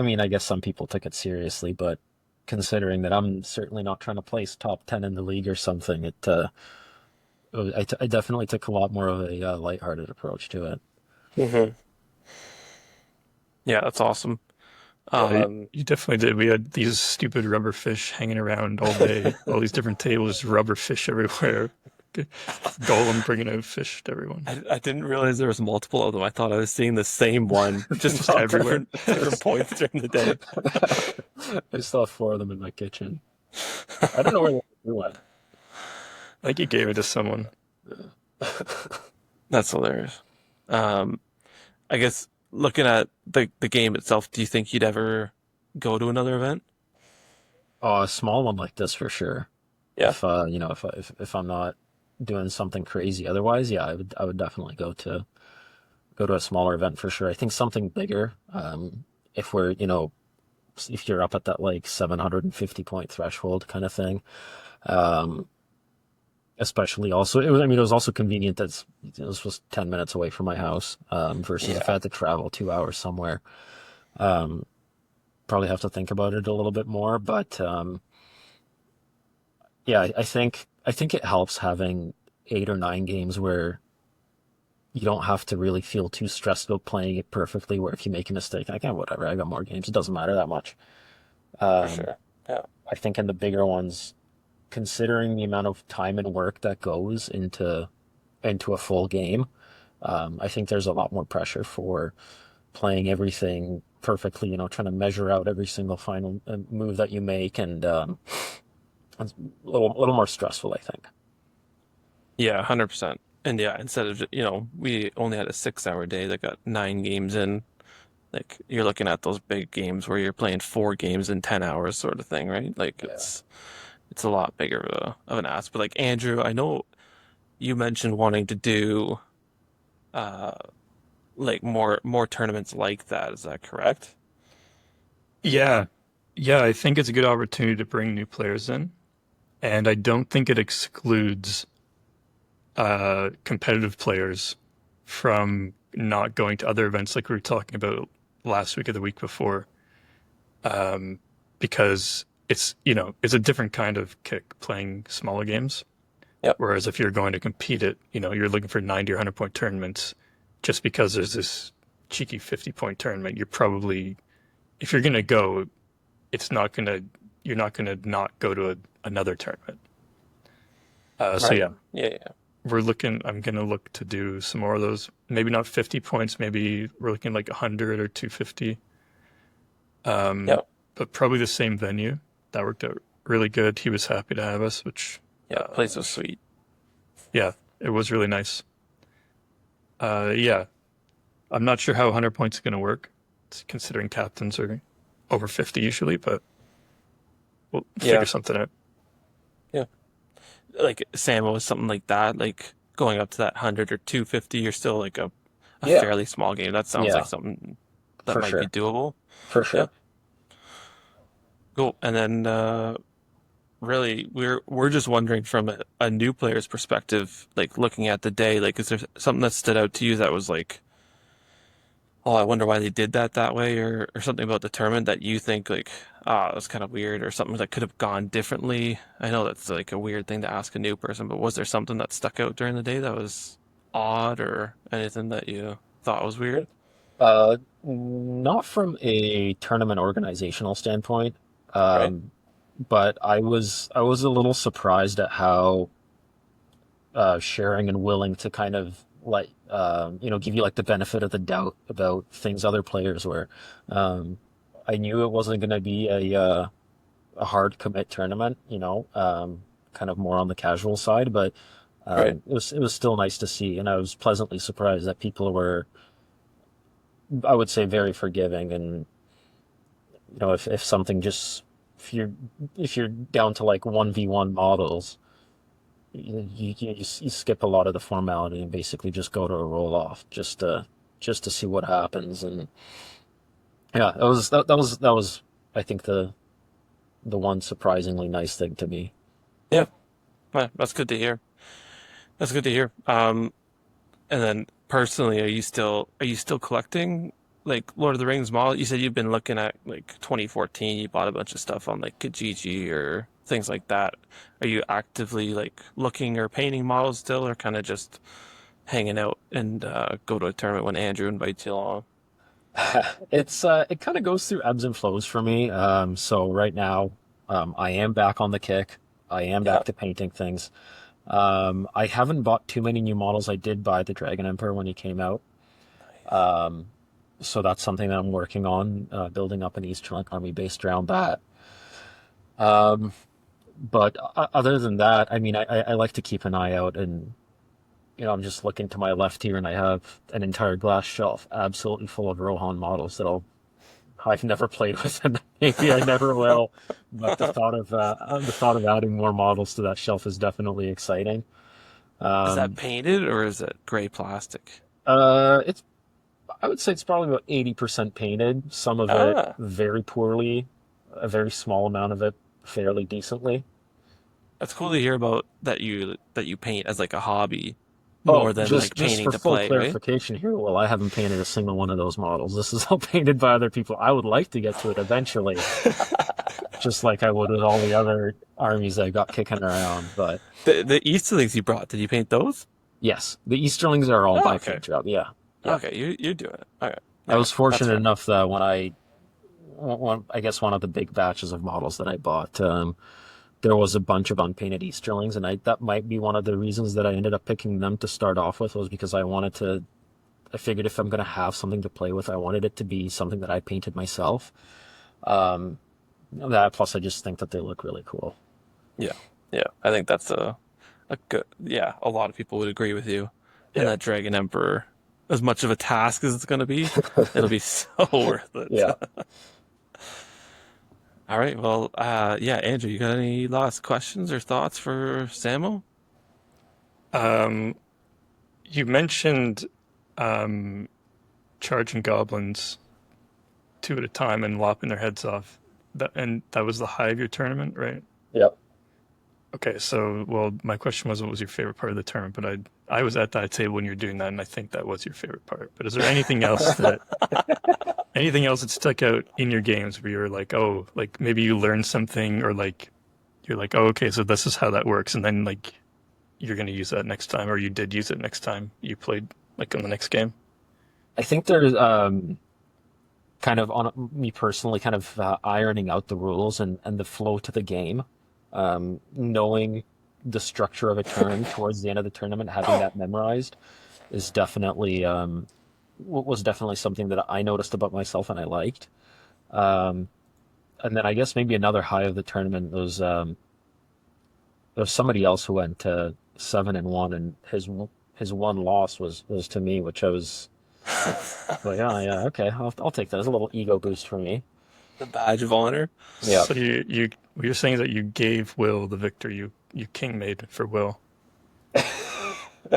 mean, I guess some people took it seriously, but considering that I'm certainly not trying to place top 10 in the league or something, I definitely took a lot more of a lighthearted approach to it. Hmm. Yeah, that's awesome. Yeah, Um, you definitely did. We had these stupid rubber fish hanging around all day, all these different tables, rubber fish everywhere. Golem bringing out fish to everyone. I didn't realize there was multiple of them. I thought I was seeing the same one just Just on everywhere. different points during the day. I still have four of them in my kitchen. I don't know where they went. I think you gave it to someone. That's hilarious. Um, I guess looking at the game itself, do you think you'd ever go to another event? Oh, a small one like this for sure. Yeah. If I'm not doing something crazy otherwise, yeah, I would definitely go to a smaller event for sure. I think something bigger. If we're, if you're up at that like 750 point threshold kind of thing. Um, Especially also, it was also convenient that this was 10 minutes away from my house, versus if I Yeah. had to travel 2 hours somewhere. Um, Probably have to think about it a little bit more, but yeah, I think it helps having 8 or 9 games where you don't have to really feel too stressed about playing it perfectly. Where if you make a mistake, like, whatever, I got more games, it doesn't matter that much. For Um, sure. Yeah. I think in the bigger ones, considering the amount of time and work that goes into a full game, I think there's a lot more pressure for playing everything perfectly. Trying to measure out every single final move that you make, and it's a little more stressful, I think. Yeah, 100%. And yeah, instead of, we only had a 6 hour day that got 9 games in, like you're looking at those big games where you're playing 4 games in 10 hours sort of thing, right? Like Yeah. it's a lot bigger of an ask. But like Andrew, I know you mentioned wanting to do uh like more tournaments like that. Is that correct? Yeah. Yeah, I think it's a good opportunity to bring new players in. And I don't think it excludes competitive players from not going to other events like we were talking about last week or the week before. Um, because it's a different kind of kick playing smaller games. Yep. Whereas if you're going to compete it, you're looking for 90 or 100 point tournaments just because there's this cheeky 50-point tournament. You're probably, if you're going to go, it's not going to, you're not going to not go to another tournament. So Right. yeah, Yeah, yeah. I'm going to look to do some more of those. Maybe not 50 points. Maybe we're looking like 100 or 250. Yep. But probably the same venue. That worked out really good. He was happy to have us, which, Yeah. Place was sweet. yeah, it was really nice. Yeah, I'm not sure how 100 points is going to work, considering captains are over 50 usually, but we'll Yeah. figure something out. Yeah. Like Samo was something like that, like going up to that 100 or 250, you're still like a Yeah, fairly small game. That sounds like yeah, something that for might be sure, doable. for Yeah. sure. Cool. And then really we're just wondering from a new player's perspective, like looking at the day, like is there something that stood out to you that was like, oh, I wonder why they did that way, or something about the tournament that you think like, ah, that's kind of weird, or something that could have gone differently? I know that's like a weird thing to ask a new person, but was there something that stuck out during the day that was odd or anything that you thought was weird? Not from a tournament organizational standpoint, Right? um, but I was a little surprised at how sharing and willing to kind of like give you like the benefit of the doubt about things other players were. Um, I knew it wasn't going to be a hard commit tournament, kind of more on the casual side, but Right. it was still nice to see, and I was pleasantly surprised that people were, I would say, very forgiving, and if something just if you're down to like 1v1 models, you skip a lot of the formality and basically just go to a roll off just to see what happens. And yeah, that was I think the one surprisingly nice thing to me. Yeah. Well, that's good to hear. That's good to hear. And then personally, are you still collecting like Lord of the Rings model? You said you've been looking at like 2014. You bought a bunch of stuff on like Kijiji or things like that. Are you actively like looking or painting models still, or kind of just hanging out and go to a tournament when Andrew invites you along? It kind of goes through ebbs and flows for me. So right now, I am back on the kick. I am Yeah. back to painting things. I haven't bought too many new models. I did buy the Dragon Emperor when he came out. Um, so that's something that I'm working on, building up an Easterlink army based around that. Um, but other than that, I mean, I like to keep an eye out, and I'm just looking to my left here, and I have an entire glass shelf absolutely full of Rohan models I've never played with, and maybe I never will. But the thought of adding more models to that shelf is definitely exciting. Is that Um, painted or is it gray plastic? it's I would say it's probably about 80% painted. Some of it Ah, very poorly, a very small amount of it fairly decently. that's cool to hear about that you paint as like a hobby Oh, more than just like just painting for to full play, right? clarification here, well, I haven't painted a single one of those models. This is all painted by other people. I would like to get to it eventually, just like I would with all the other armies I got kicking around. But The Easter things you brought, did you paint those? yes, the Easterlings are all Oh, by okay. paint job. Yeah, yeah. Okay, you're doing it. Okay. I Okay. was That's fortunate fair. enough that I guess one of the big batches of models that I bought, there was a bunch of unpainted Easterlings, and that might be one of the reasons that I ended up picking them to start off with, was because I figured if I'm going to have something to play with, I wanted it to be something that I painted myself. Um, that plus I just think that they look really cool. Yeah. Yeah. I think that's a good, yeah, a lot of people would agree with you. And Yeah. that Dragon Emperor, as much of a task as it's going to be, it'll be so worth it. Yeah. All right. Well, yeah, Andrew, you got any last questions or thoughts for Samo? Um, you mentioned um, charging goblins two at a time and lopping their heads off. And that was the high of your tournament, right? Yep. Okay, so well, my question was, what was your favorite part of the tournament? But I was at that table when you're doing that, and I think that was your favorite part. But is there anything else that stuck out in your games where you're like, oh, like maybe you learned something, or like you're like, oh, okay, so this is how that works, and then like you're gonna use that next time, or you did use it next time you played like on the next game? I think there's kind of on me personally, kind of ironing out the rules and the flow to the game. Knowing the structure of a turn towards the end of the tournament, having that memorized is definitely was definitely something that I noticed about myself and I liked. Um, and then I guess maybe another high of the tournament was there was somebody else who went 7-1, and his one loss was to me, which I was like, oh yeah, okay, I'll take that as a little ego boost for me. The badge of honor. Yeah. So you what you're saying is that you gave Will the victor you king made for Will,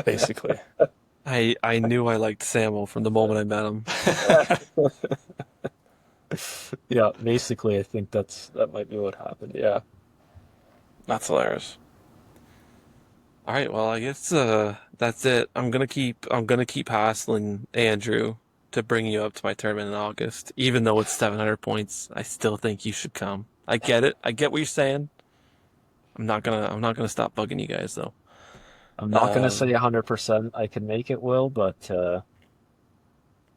basically. I knew I liked Samuel from the moment I met him. Yeah, basically, I think that might be what happened. Yeah. That's hilarious. All right, well, I guess that's it. I'm gonna keep hassling Andrew to bring you up to my tournament in August. Even though it's 700 points, I still think you should come. I get it. I get what you're saying. I'm not gonna stop bugging you guys though. I'm not gonna say Um, 100% I can make it, Will, but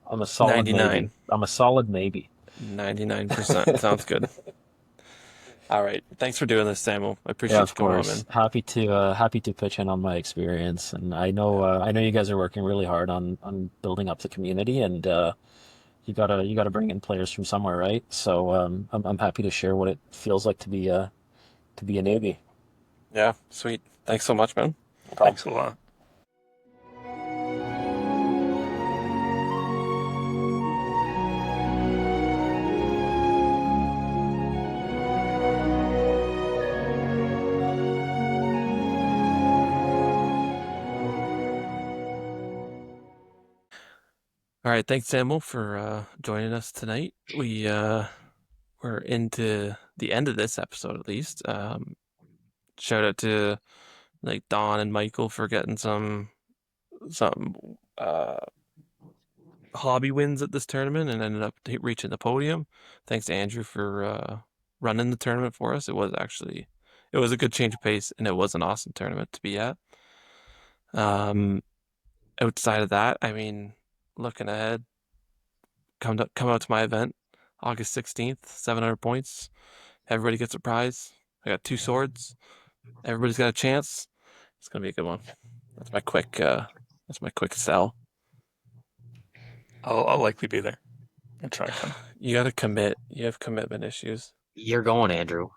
I'm a solid maybe. 99, I'm a solid maybe. 99%. Sounds good. All right. Thanks for doing this, Samuel. I appreciate Yeah, you of coming on, course. man. Happy to pitch in on my experience, and I know you guys are working really hard on building up the community, and you gotta bring in players from somewhere, right? So I'm happy to share what it feels like to be a newbie. Yeah, sweet. Thanks so much, man. No problem. Thanks a lot. All right, thanks, Samuel, for joining us tonight. We're into the end of this episode, at least. Shout out to like Don and Michael for getting some hobby wins at this tournament and ended up reaching the podium. Thanks to Andrew for running the tournament for us. It was a good change of pace, and it was an awesome tournament to be at. Outside of that, I mean, looking ahead, come out to my event, August 16th, 700 points. Everybody gets a prize. I got 2 swords. Everybody's got a chance. It's gonna be a good one. That's my quick sell. I'll likely be there. I'll try to come. You gotta commit. You have commitment issues. You're going, Andrew.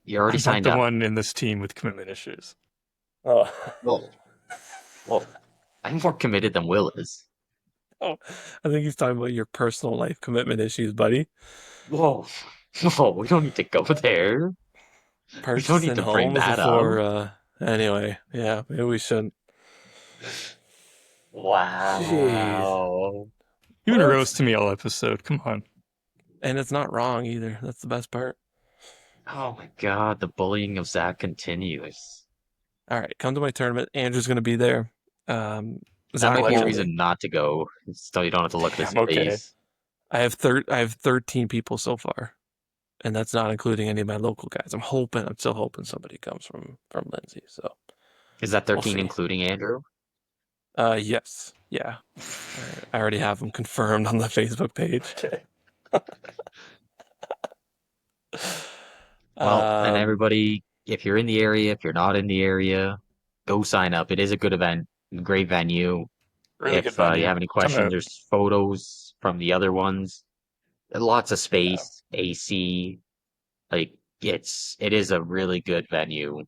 You already I'm not signed the up. one in this team with commitment issues. Oh, Well, I'm more committed than Will is. oh, I think he's talking about your personal life commitment issues, buddy. Whoa. Whoa, we don't need to go there. We don't need Purchasing to bring homes that before. up. Anyway, yeah, maybe we shouldn't. Wow. You've been What? roasting me all episode. Come on. And it's not wrong either. That's the best part. Oh my god, the bullying of Zach continues. All right, come to my tournament. Andrew's gonna be there. That Zach might be a won't. reason not to go, so you don't have to look at his I'm okay. face. I have 13 people so far, and that's not including any of my local guys. I'm still hoping somebody comes from Lindsay. So, Is that We'll 13 see. including Andrew? yes, yeah, I already have them confirmed on the Facebook page. Okay. Well, and Um, everybody, if you're in the area, if you're not in the area, go sign up. It is a good event, great venue. Really If good venue. you have any Come questions, out. there's photos from the other ones. Lots of space, AC. Like it is a really good venue.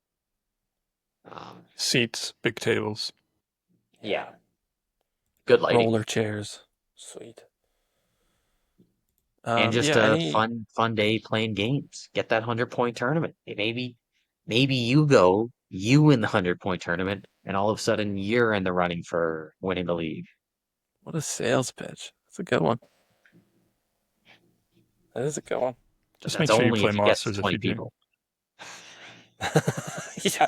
Seats, big tables. Yeah, good lighting, roller chairs, sweet. and just Yeah, a fun day playing games. Get that 100-point tournament. Maybe you go, you win the 100-point tournament, and all of a sudden you're in the running for winning the league. what a sales pitch. That's a good one. That is a good one. Just That's make sure you only play if you get monsters if 20 you do. people. Yeah,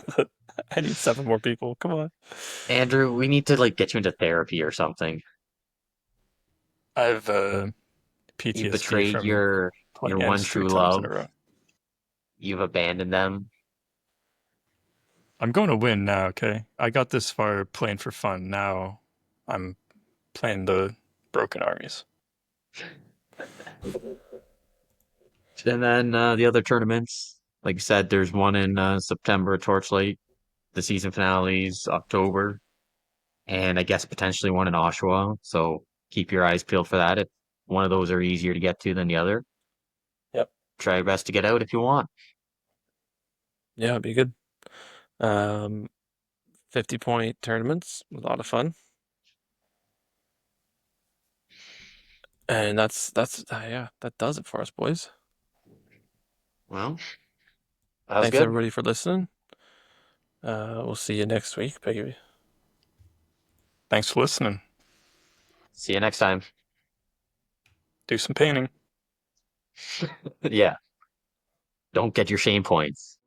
I need 7 more people. Come on. Andrew, we need to like get you into therapy or something. I've You PTSD betrayed from your playing one Ents 3 true times in love. a row. You've abandoned them. I'm going to win now, okay? I got this far playing for fun. Now I'm playing the broken armies. And then the other tournaments, like you said, there's one in September, Torchlight. The season finales, October. And I guess potentially one in Oshawa. So keep your eyes peeled for that. If one of those are easier to get to than the other, Yep. try your best to get out if you want. Yeah, it'd be good. 50-point tournaments, a lot of fun. And that's yeah, that does it for us, boys. Well, that was Thanks good. everybody for listening. We'll see you next week, baby. Thanks for listening. See you next time. Do some painting. Yeah. Don't get your shame points.